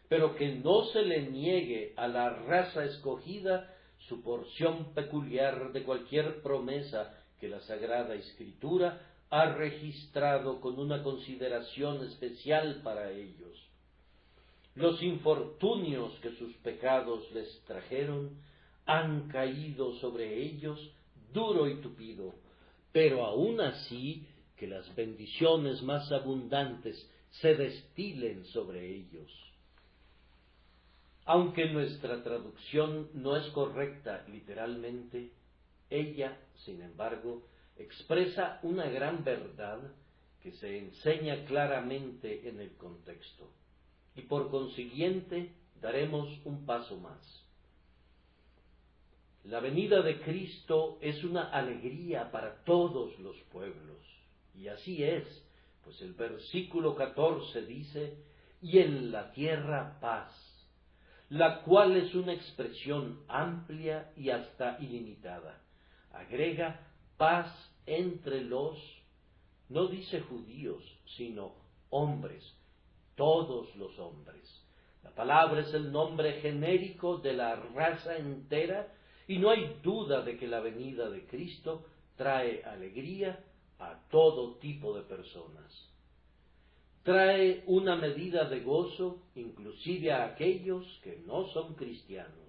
Speaker 1: pero que no se le niegue a la raza escogida su porción peculiar de cualquier promesa que la Sagrada Escritura ha registrado con una consideración especial para ellos. Los infortunios que sus pecados les trajeron han caído sobre ellos duro y tupido, pero aún así que las bendiciones más abundantes se destilen sobre ellos. Aunque nuestra traducción no es correcta literalmente, ella, sin embargo, expresa una gran verdad que se enseña claramente en el contexto, y por consiguiente daremos un paso más. La venida de Cristo es una alegría para todos los pueblos, y así es, pues el versículo 14 dice, y en la tierra paz, la cual es una expresión amplia y hasta ilimitada. Agrega paz entre los, no dice judíos, sino hombres, todos los hombres. La palabra es el nombre genérico de la raza entera, y no hay duda de que la venida de Cristo trae alegría a todo tipo de personas. Trae una medida de gozo inclusive a aquellos que no son cristianos.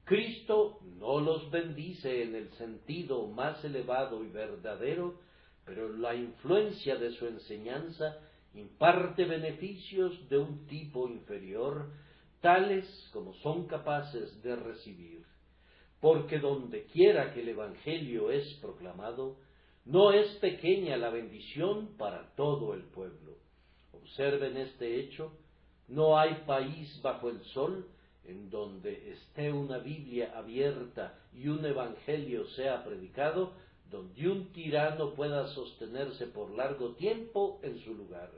Speaker 1: Cristo no los bendice en el sentido más elevado y verdadero, pero la influencia de su enseñanza imparte beneficios de un tipo inferior, tales como son capaces de recibir. Porque donde quiera que el Evangelio es proclamado, no es pequeña la bendición para todo el pueblo. Observen este hecho, no hay país bajo el sol en donde esté una Biblia abierta y un Evangelio sea predicado, donde un tirano pueda sostenerse por largo tiempo en su lugar.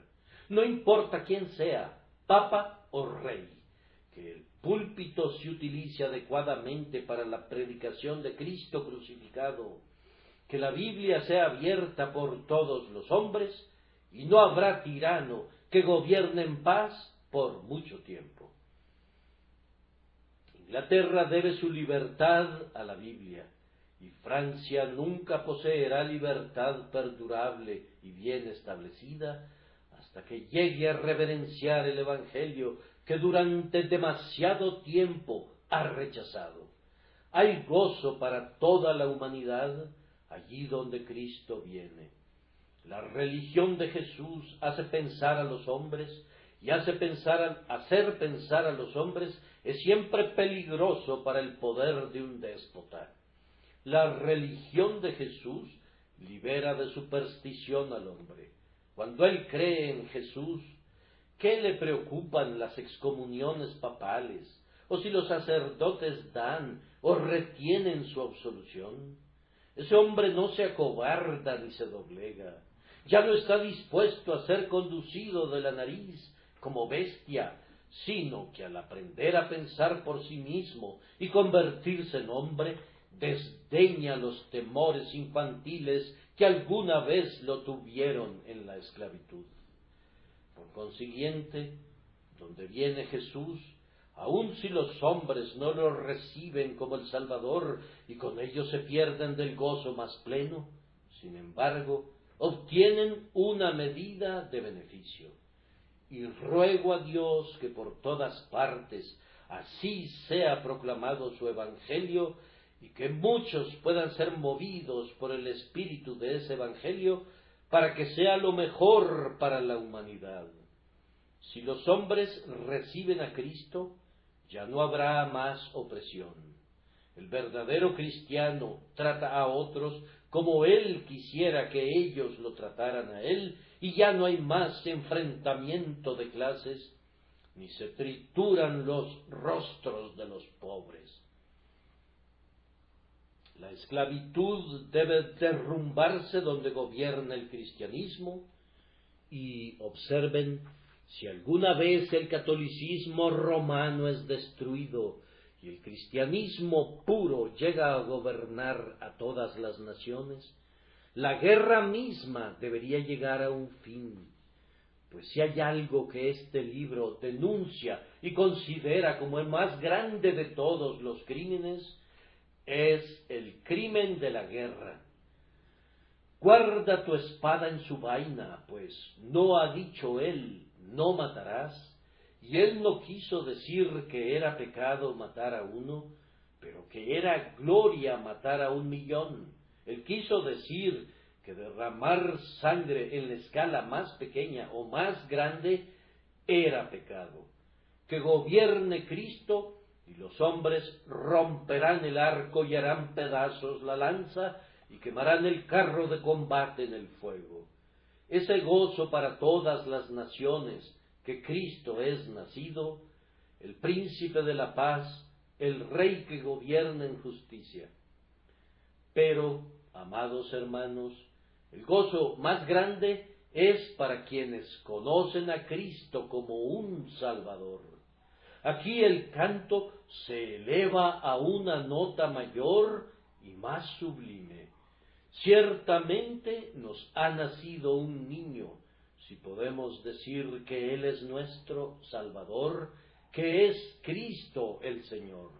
Speaker 1: No importa quién sea, papa o rey, que el púlpito se utilice adecuadamente para la predicación de Cristo crucificado, que la Biblia sea abierta por todos los hombres, y no habrá tirano que gobierne en paz por mucho tiempo. Inglaterra debe su libertad a la Biblia, y Francia nunca poseerá libertad perdurable y bien establecida hasta que llegue a reverenciar el Evangelio que durante demasiado tiempo ha rechazado. Hay gozo para toda la humanidad allí donde Cristo viene. La religión de Jesús hace pensar a los hombres, y hacer pensar a los hombres es siempre peligroso para el poder de un déspota. La religión de Jesús libera de superstición al hombre. Cuando él cree en Jesús, ¿qué le preocupan las excomuniones papales, o si los sacerdotes dan o retienen su absolución? Ese hombre no se acobarda ni se doblega. Ya no está dispuesto a ser conducido de la nariz como bestia, sino que al aprender a pensar por sí mismo y convertirse en hombre, desdeña los temores infantiles que alguna vez lo tuvieron en la esclavitud. Por consiguiente, donde viene Jesús, aun si los hombres no lo reciben como el Salvador y con ello se pierden del gozo más pleno, sin embargo, obtienen una medida de beneficio. Y ruego a Dios que por todas partes así sea proclamado su Evangelio, y que muchos puedan ser movidos por el espíritu de ese Evangelio para que sea lo mejor para la humanidad. Si los hombres reciben a Cristo, ya no habrá más opresión. El verdadero cristiano trata a otros como él quisiera que ellos lo trataran a él, y ya no hay más enfrentamiento de clases, ni se trituran los rostros de los pobres. La esclavitud debe derrumbarse donde gobierna el cristianismo, y observen, si alguna vez el catolicismo romano es destruido y el cristianismo puro llega a gobernar a todas las naciones, la guerra misma debería llegar a un fin. Pues si hay algo que este libro denuncia y considera como el más grande de todos los crímenes, es el crimen de la guerra. Guarda tu espada en su vaina, pues no ha dicho él, no matarás, y él no quiso decir que era pecado matar a uno, pero que era gloria matar a 1.000.000. Él quiso decir que derramar sangre en la escala más pequeña o más grande era pecado. Que gobierne Cristo, y los hombres romperán el arco y harán pedazos la lanza, y quemarán el carro de combate en el fuego. Ese gozo para todas las naciones, que Cristo es nacido, el príncipe de la paz, el rey que gobierna en justicia. Pero, amados hermanos, el gozo más grande es para quienes conocen a Cristo como un Salvador. Aquí el canto se eleva a una nota mayor y más sublime. Ciertamente nos ha nacido un niño, si podemos decir que Él es nuestro Salvador, que es Cristo el Señor.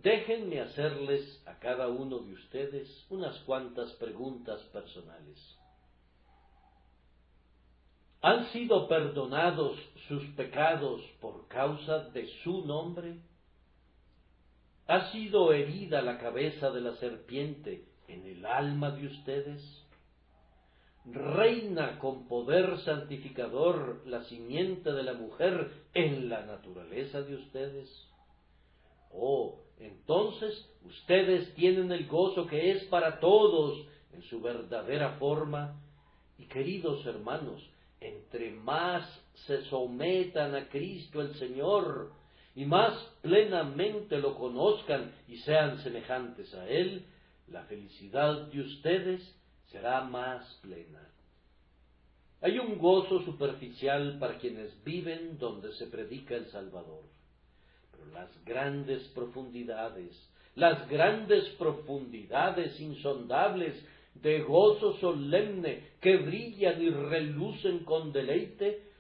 Speaker 1: Déjenme hacerles a cada uno de ustedes unas cuantas preguntas personales. ¿Han sido perdonados sus pecados por causa de su nombre? ¿Ha sido herida la cabeza de la serpiente en el alma de ustedes? ¿Reina con poder santificador la simiente de la mujer en la naturaleza de ustedes? Oh, entonces ustedes tienen el gozo que es para todos en su verdadera forma. Y queridos hermanos, entre más se sometan a Cristo el Señor y más plenamente lo conozcan y sean semejantes a Él, la felicidad de ustedes será más plena. Hay un gozo superficial para quienes viven donde se predica el Salvador, pero las grandes profundidades insondables de gozo solemne que brillan y relucen con deleite,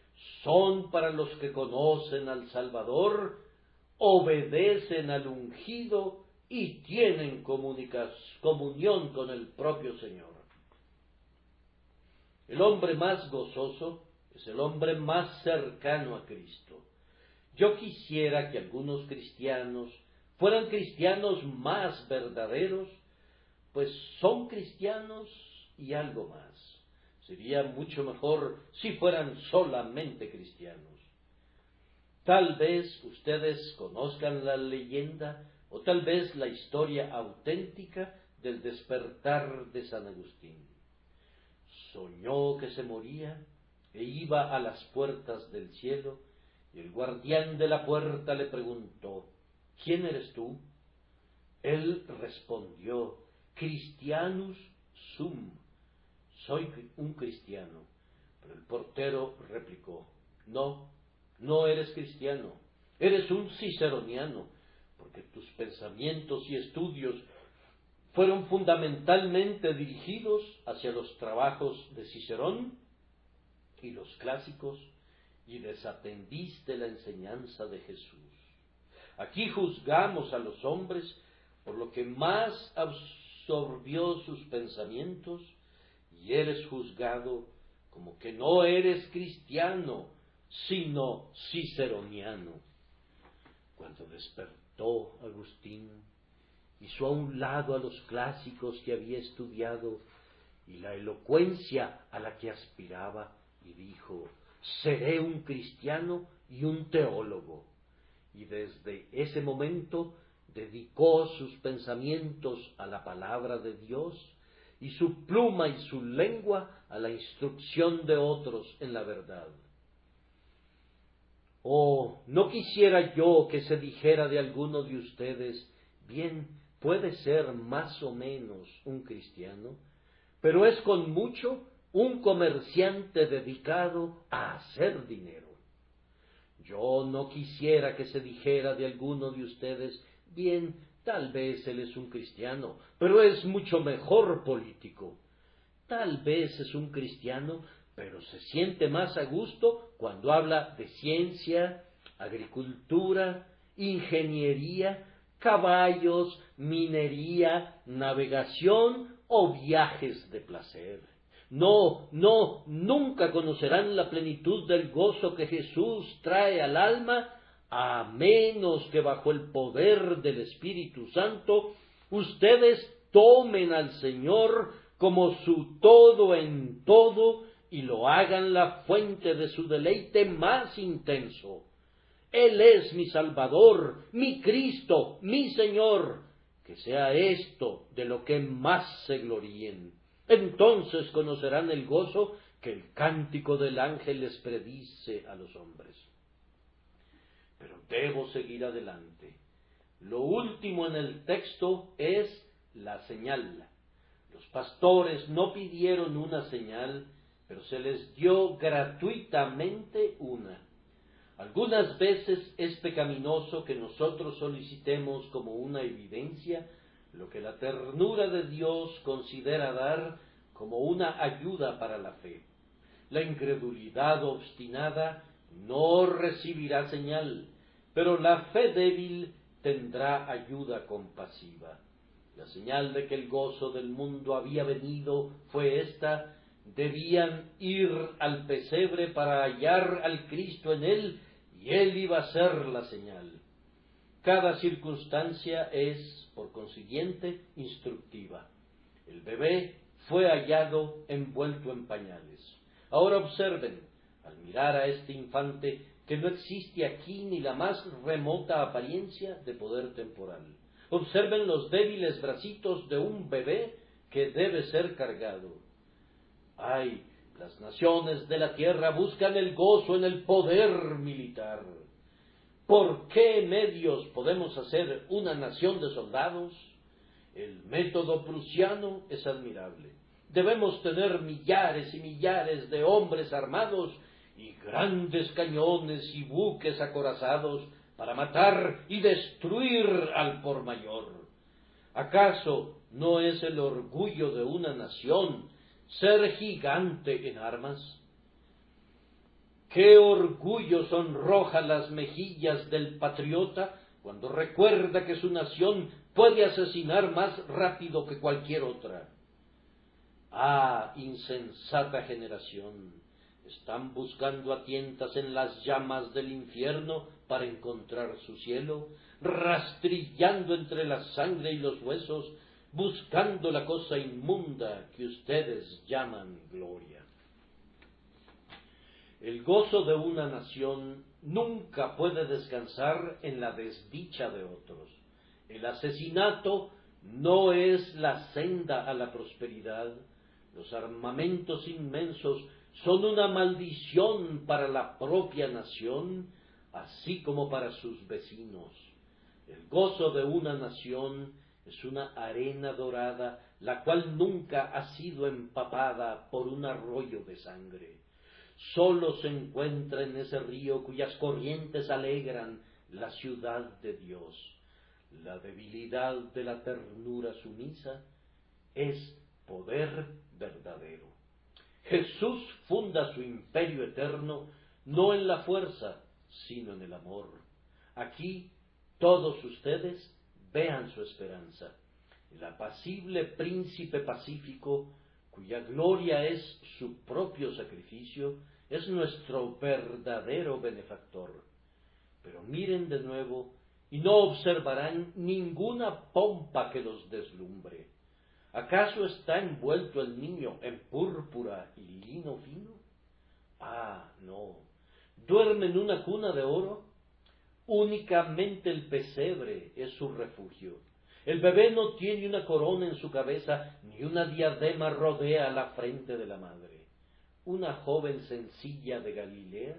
Speaker 1: son para los que conocen al Salvador, obedecen al ungido y tienen comunión con el propio Señor. El hombre más gozoso es el hombre más cercano a Cristo. Yo quisiera que algunos cristianos fueran cristianos más verdaderos, pues son cristianos y algo más. Sería mucho mejor si fueran solamente cristianos. Tal vez ustedes conozcan la leyenda o tal vez la historia auténtica del despertar de San Agustín. Soñó que se moría e iba a las puertas del cielo, y el guardián de la puerta le preguntó: ¿quién eres tú? Él respondió: Christianus sum, soy un cristiano. Pero el portero replicó: no eres cristiano, eres un ciceroniano, porque tus pensamientos y estudios fueron fundamentalmente dirigidos hacia los trabajos de Cicerón y los clásicos, y desatendiste la enseñanza de Jesús. Aquí juzgamos a los hombres por lo que más absorbió sus pensamientos, y eres juzgado como que no eres cristiano, sino ciceroniano. Cuando despertó Agustín, hizo a un lado a los clásicos que había estudiado y la elocuencia a la que aspiraba, y dijo: seré un cristiano y un teólogo. Y desde ese momento dedicó sus pensamientos a la palabra de Dios y su pluma y su lengua a la instrucción de otros en la verdad. Oh, no quisiera yo que se dijera de alguno de ustedes: bien, puede ser más o menos un cristiano, pero es con mucho un comerciante dedicado a hacer dinero. Yo no quisiera que se dijera de alguno de ustedes, bien, tal vez él es un cristiano, pero es mucho mejor político. Tal vez es un cristiano, pero se siente más a gusto cuando habla de ciencia, agricultura, ingeniería, caballos, minería, navegación o viajes de placer. No, no, nunca conocerán la plenitud del gozo que Jesús trae al alma, a menos que bajo el poder del Espíritu Santo ustedes tomen al Señor como su todo en todo y lo hagan la fuente de su deleite más intenso. Él es mi Salvador, mi Cristo, mi Señor. Que sea esto de lo que más se gloríen. Entonces conocerán el gozo que el cántico del ángel les predice a los hombres. Pero debo seguir adelante. Lo último en el texto es la señal. Los pastores no pidieron una señal, pero se les dio gratuitamente una. Algunas veces es pecaminoso que nosotros solicitemos como una evidencia lo que la ternura de Dios considera dar como una ayuda para la fe. La incredulidad obstinada no recibirá señal, pero la fe débil tendrá ayuda compasiva. La señal de que el gozo del mundo había venido fue esta: debían ir al pesebre para hallar al Cristo en él, y él iba a ser la señal. Cada circunstancia es, por consiguiente, instructiva. El bebé fue hallado envuelto en pañales. Ahora observen, al mirar a este infante, que no existe aquí ni la más remota apariencia de poder temporal. Observen los débiles bracitos de un bebé que debe ser cargado. ¡Ay! Las naciones de la tierra buscan el gozo en el poder militar. ¿Por qué medios podemos hacer una nación de soldados? El método prusiano es admirable. Debemos tener millares y millares de hombres armados y grandes cañones y buques acorazados para matar y destruir al por mayor. ¿Acaso no es el orgullo de una nación ser gigante en armas? ¡Qué orgullo sonroja las mejillas del patriota cuando recuerda que su nación puede asesinar más rápido que cualquier otra! ¡Ah, insensata generación! Están buscando a tientas en las llamas del infierno para encontrar su cielo, rastrillando entre la sangre y los huesos, buscando la cosa inmunda que ustedes llaman gloria. El gozo de una nación nunca puede descansar en la desdicha de otros. El asesinato no es la senda a la prosperidad. Los armamentos inmensos son una maldición para la propia nación, así como para sus vecinos. El gozo de una nación es una arena dorada, la cual nunca ha sido empapada por un arroyo de sangre. Sólo se encuentra en ese río cuyas corrientes alegran la ciudad de Dios. La debilidad de la ternura sumisa es poder verdadero. Jesús funda su imperio eterno no en la fuerza, sino en el amor. Aquí todos ustedes vean su esperanza. El apacible príncipe pacífico, cuya gloria es su propio sacrificio, es nuestro verdadero benefactor. Pero miren de nuevo y no observarán ninguna pompa que los deslumbre. ¿Acaso está envuelto el niño en púrpura y lino fino? Ah, no. ¿Duerme en una cuna de oro? Únicamente el pesebre es su refugio. El bebé no tiene una corona en su cabeza, ni una diadema rodea la frente de la madre. Una joven sencilla de Galilea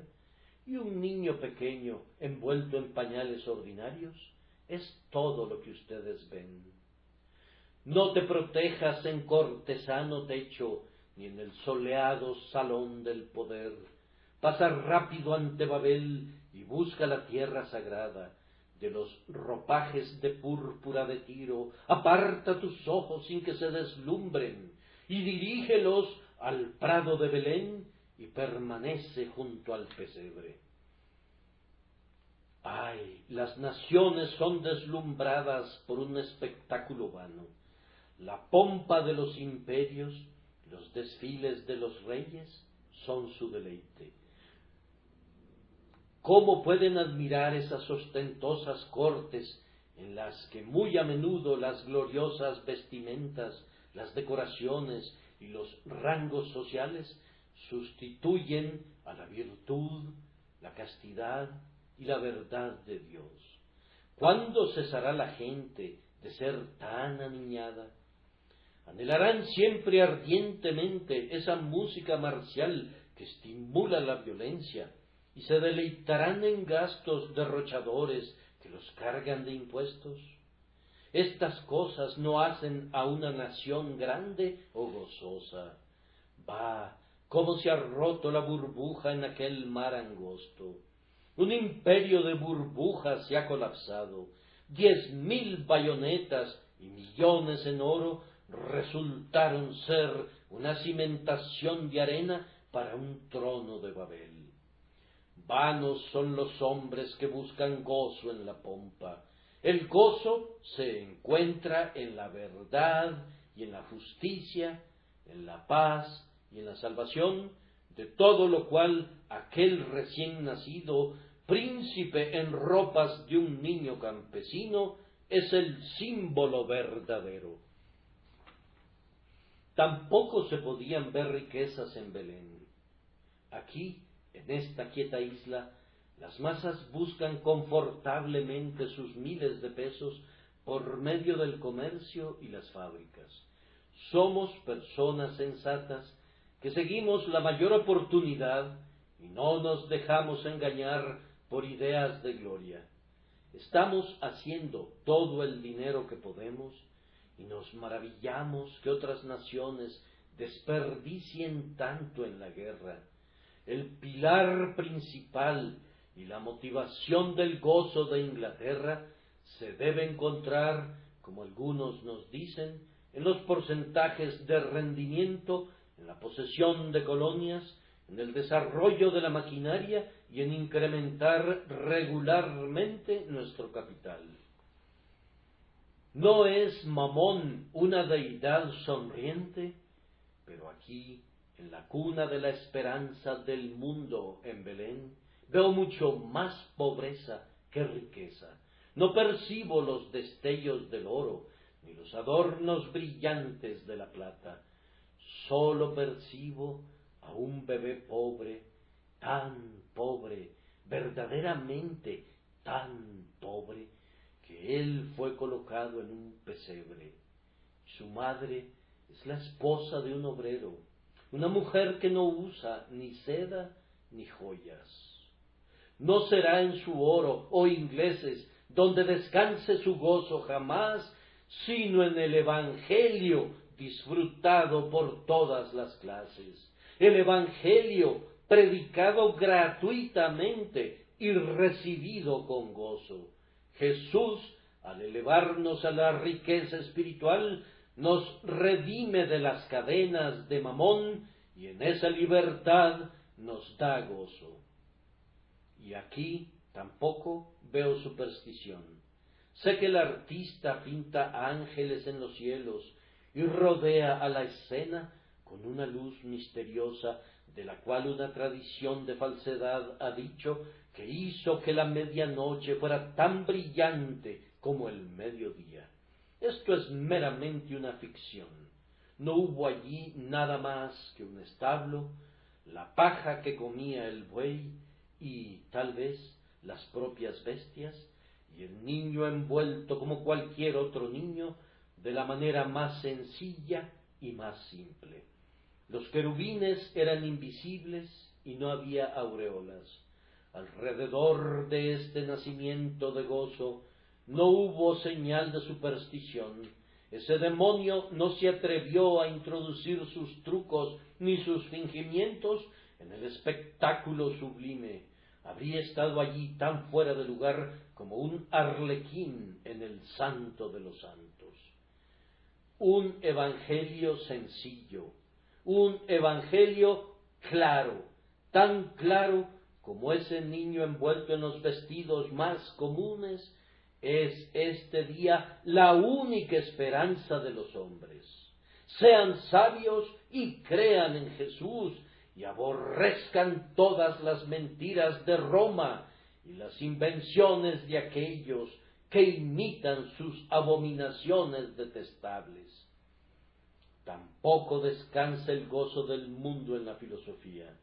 Speaker 1: y un niño pequeño envuelto en pañales ordinarios es todo lo que ustedes ven. No te protejas en cortesano techo, ni en el soleado salón del poder. Pasa rápido ante Babel y busca la tierra sagrada. De los ropajes de púrpura de Tiro, aparta tus ojos sin que se deslumbren, y dirígelos al prado de Belén, y permanece junto al pesebre. Ay, las naciones son deslumbradas por un espectáculo vano. La pompa de los imperios, los desfiles de los reyes, son su deleite. ¿Cómo pueden admirar esas ostentosas cortes en las que muy a menudo las gloriosas vestimentas, las decoraciones y los rangos sociales sustituyen a la virtud, la castidad y la verdad de Dios? ¿Cuándo cesará la gente de ser tan aniñada? Anhelarán siempre ardientemente esa música marcial que estimula la violencia, y se deleitarán en gastos derrochadores que los cargan de impuestos. Estas cosas no hacen a una nación grande o gozosa. Bah, cómo se ha roto la burbuja en aquel mar angosto. Un imperio de burbujas se ha colapsado. 10.000 bayonetas y millones en oro resultaron ser una cimentación de arena para un trono de Babel. Vanos son los hombres que buscan gozo en la pompa. El gozo se encuentra en la verdad y en la justicia, en la paz y en la salvación, de todo lo cual aquel recién nacido, príncipe en ropas de un niño campesino, es el símbolo verdadero. Tampoco se podían ver riquezas en Belén. Aquí, en esta quieta isla, las masas buscan confortablemente sus miles de pesos por medio del comercio y las fábricas. Somos personas sensatas que seguimos la mayor oportunidad y no nos dejamos engañar por ideas de gloria. Estamos haciendo todo el dinero que podemos y nos maravillamos que otras naciones desperdicien tanto en la guerra. El pilar principal y la motivación del gozo de Inglaterra se debe encontrar, como algunos nos dicen, en los porcentajes de rendimiento, en la posesión de colonias, en el desarrollo de la maquinaria y en incrementar regularmente nuestro capital. ¿No es Mamón una deidad sonriente? Pero aquí, en la cuna de la esperanza del mundo en Belén, veo mucho más pobreza que riqueza. No percibo los destellos del oro, ni los adornos brillantes de la plata. Sólo percibo a un bebé pobre, tan pobre, verdaderamente tan pobre, que él fue colocado en un pesebre. Su madre es la esposa de un obrero, una mujer que no usa ni seda ni joyas. No será en su oro, oh ingleses, donde descanse su gozo jamás, sino en el Evangelio disfrutado por todas las clases. El Evangelio predicado gratuitamente y recibido con gozo. Jesús, al elevarnos a la riqueza espiritual, nos redime de las cadenas de Mamón y en esa libertad nos da gozo. Y aquí tampoco veo superstición. Sé que el artista pinta ángeles en los cielos y rodea a la escena con una luz misteriosa, de la cual una tradición de falsedad ha dicho que hizo que la medianoche fuera tan brillante como el mediodía. Esto es meramente una ficción. No hubo allí nada más que un establo, la paja que comía el buey y, tal vez, las propias bestias, y el niño envuelto como cualquier otro niño, de la manera más sencilla y más simple. Los querubines eran invisibles y no había aureolas. Alrededor de este nacimiento de gozo no hubo señal de superstición. ese demonio no se atrevió a introducir sus trucos ni sus fingimientos en el espectáculo sublime. Habría estado allí tan fuera de lugar como un arlequín en el santo de los santos. Un evangelio sencillo, un evangelio claro, tan claro como ese niño envuelto en los vestidos más comunes, es este día la única esperanza de los hombres. Sean sabios y crean en Jesús y aborrezcan todas las mentiras de Roma y las invenciones de aquellos que imitan sus abominaciones detestables. Tampoco descansa el gozo del mundo en la filosofía.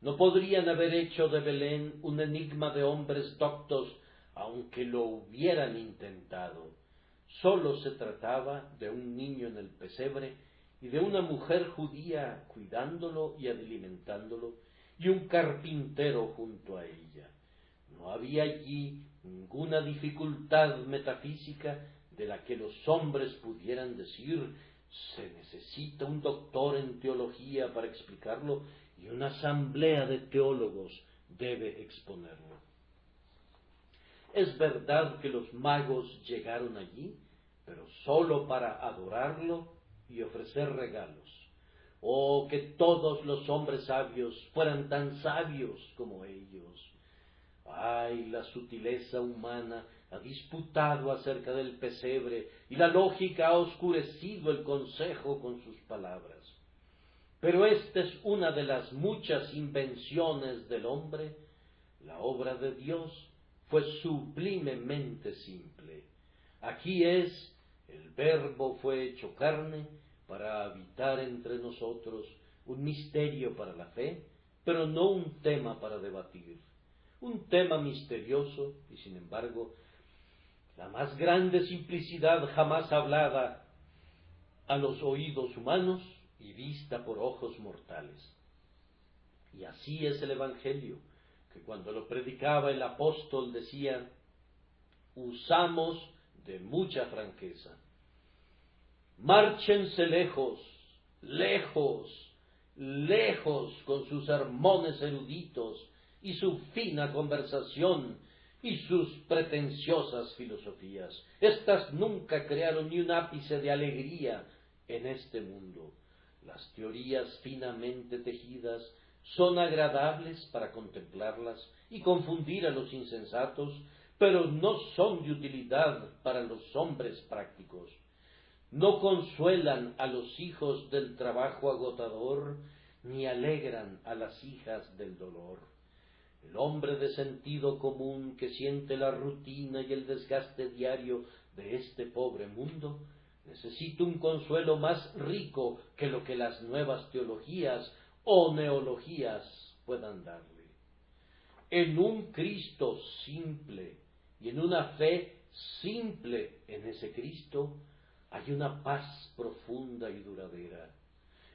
Speaker 1: No podrían haber hecho de Belén un enigma de hombres doctos, aunque lo hubieran intentado. Sólo se trataba de un niño en el pesebre y de una mujer judía cuidándolo y alimentándolo, y un carpintero junto a ella. No había allí ninguna dificultad metafísica de la que los hombres pudieran decir: se necesita un doctor en teología para explicarlo y una asamblea de teólogos debe exponerlo. Es verdad que los magos llegaron allí, pero sólo para adorarlo y ofrecer regalos. Oh, que todos los hombres sabios fueran tan sabios como ellos. Ay, la sutileza humana ha disputado acerca del pesebre y la lógica ha oscurecido el consejo con sus palabras. Pero esta es una de las muchas invenciones del hombre. La obra de Dios fue sublimemente simple. Aquí es, el Verbo fue hecho carne para habitar entre nosotros, un misterio para la fe, pero no un tema para debatir. Un tema misterioso y, sin embargo, la más grande simplicidad jamás hablada a los oídos humanos y vista por ojos mortales. Y así es el Evangelio, que cuando lo predicaba el apóstol decía: usamos de mucha franqueza. Márchense lejos, lejos, lejos con sus sermones eruditos y su fina conversación y sus pretenciosas filosofías. Estas nunca crearon ni un ápice de alegría en este mundo. Las teorías finamente tejidas son agradables para contemplarlas y confundir a los insensatos, pero no son de utilidad para los hombres prácticos. No consuelan a los hijos del trabajo agotador, ni alegran a las hijas del dolor. El hombre de sentido común que siente la rutina y el desgaste diario de este pobre mundo necesita un consuelo más rico que lo que las nuevas teologías o neologías puedan darle. En un Cristo simple y en una fe simple en ese Cristo hay una paz profunda y duradera.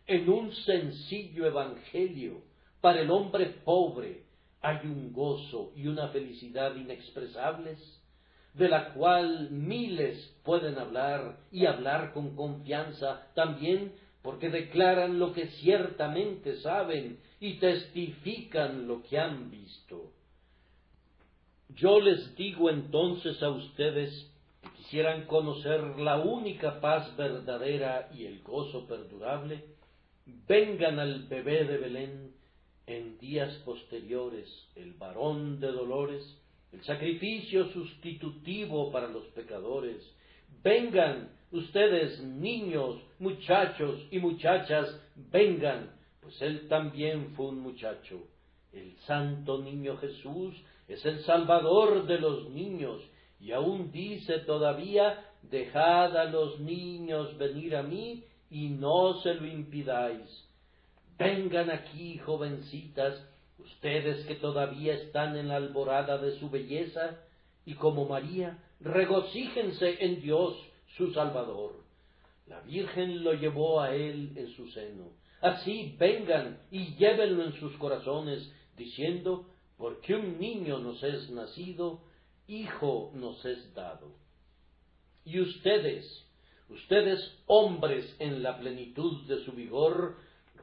Speaker 1: En un sencillo evangelio para el hombre pobre hay un gozo y una felicidad inexpresables, de la cual miles pueden hablar y hablar con confianza también porque declaran lo que ciertamente saben y testifican lo que han visto. Yo les digo entonces a ustedes que quisieran conocer la única paz verdadera y el gozo perdurable, vengan al bebé de Belén en días posteriores, el varón de dolores, el sacrificio sustitutivo para los pecadores. Vengan ustedes, niños, muchachos y muchachas, vengan, pues él también fue un muchacho. El santo niño Jesús es el Salvador de los niños, y aún dice todavía: dejad a los niños venir a mí y no se lo impidáis. Vengan aquí, jovencitas, ustedes que todavía están en la alborada de su belleza, y como María, regocíjense en Dios, su Salvador. La Virgen lo llevó a él en su seno. Así vengan y llévenlo en sus corazones, diciendo: porque un niño nos es nacido, hijo nos es dado. Y ustedes Ustedes, hombres en la plenitud de su vigor,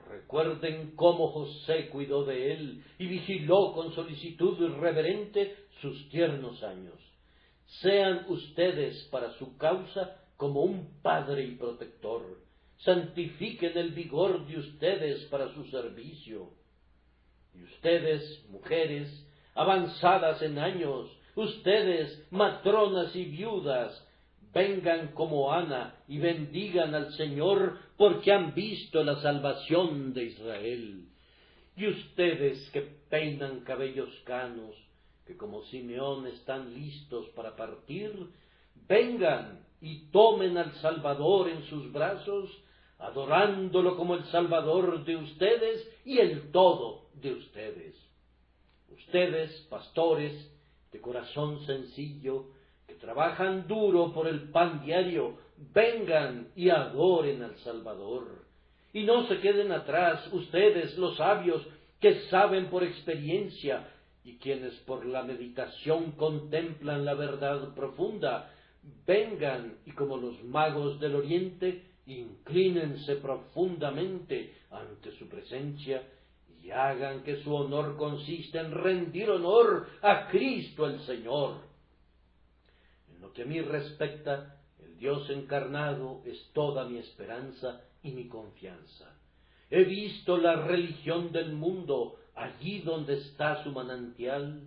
Speaker 1: recuerden cómo José cuidó de él y vigiló con solicitud reverente sus tiernos años. Sean ustedes para su causa como un padre y protector. Santifiquen el vigor de ustedes para su servicio. Y ustedes, mujeres, avanzadas en años, ustedes, matronas y viudas, vengan como Ana y bendigan al Señor, porque han visto la salvación de Israel. Y ustedes que peinan cabellos canos, que como Simeón están listos para partir, vengan y tomen al Salvador en sus brazos, adorándolo como el Salvador de ustedes y el todo de ustedes. Ustedes, pastores, de corazón sencillo, que trabajan duro por el pan diario, vengan y adoren al Salvador. Y no se queden atrás ustedes, los sabios, que saben por experiencia, y quienes por la meditación contemplan la verdad profunda, vengan y como los magos del oriente, inclínense profundamente ante su presencia y hagan que su honor consista en rendir honor a Cristo el Señor. En lo que a mí respecta, el Dios encarnado es toda mi esperanza y mi confianza. He visto la religión del mundo allí donde está su manantial,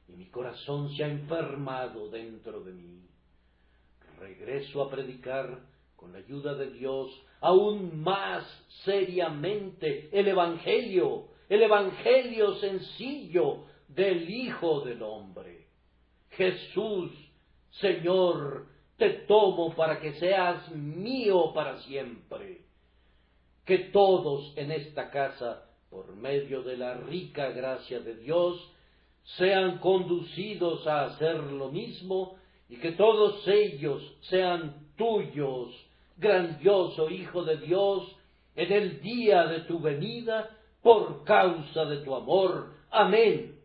Speaker 1: y mi corazón se ha enfermado dentro de mí. Regreso a predicar, con la ayuda de Dios, aún más seriamente el Evangelio sencillo del Hijo del Hombre. Jesús, Señor, te tomo para que seas mío para siempre. Que todos en esta casa, por medio de la rica gracia de Dios, sean conducidos a hacer lo mismo, y que todos ellos sean tuyos, grandioso Hijo de Dios, en el día de tu venida, por causa de tu amor. Amén.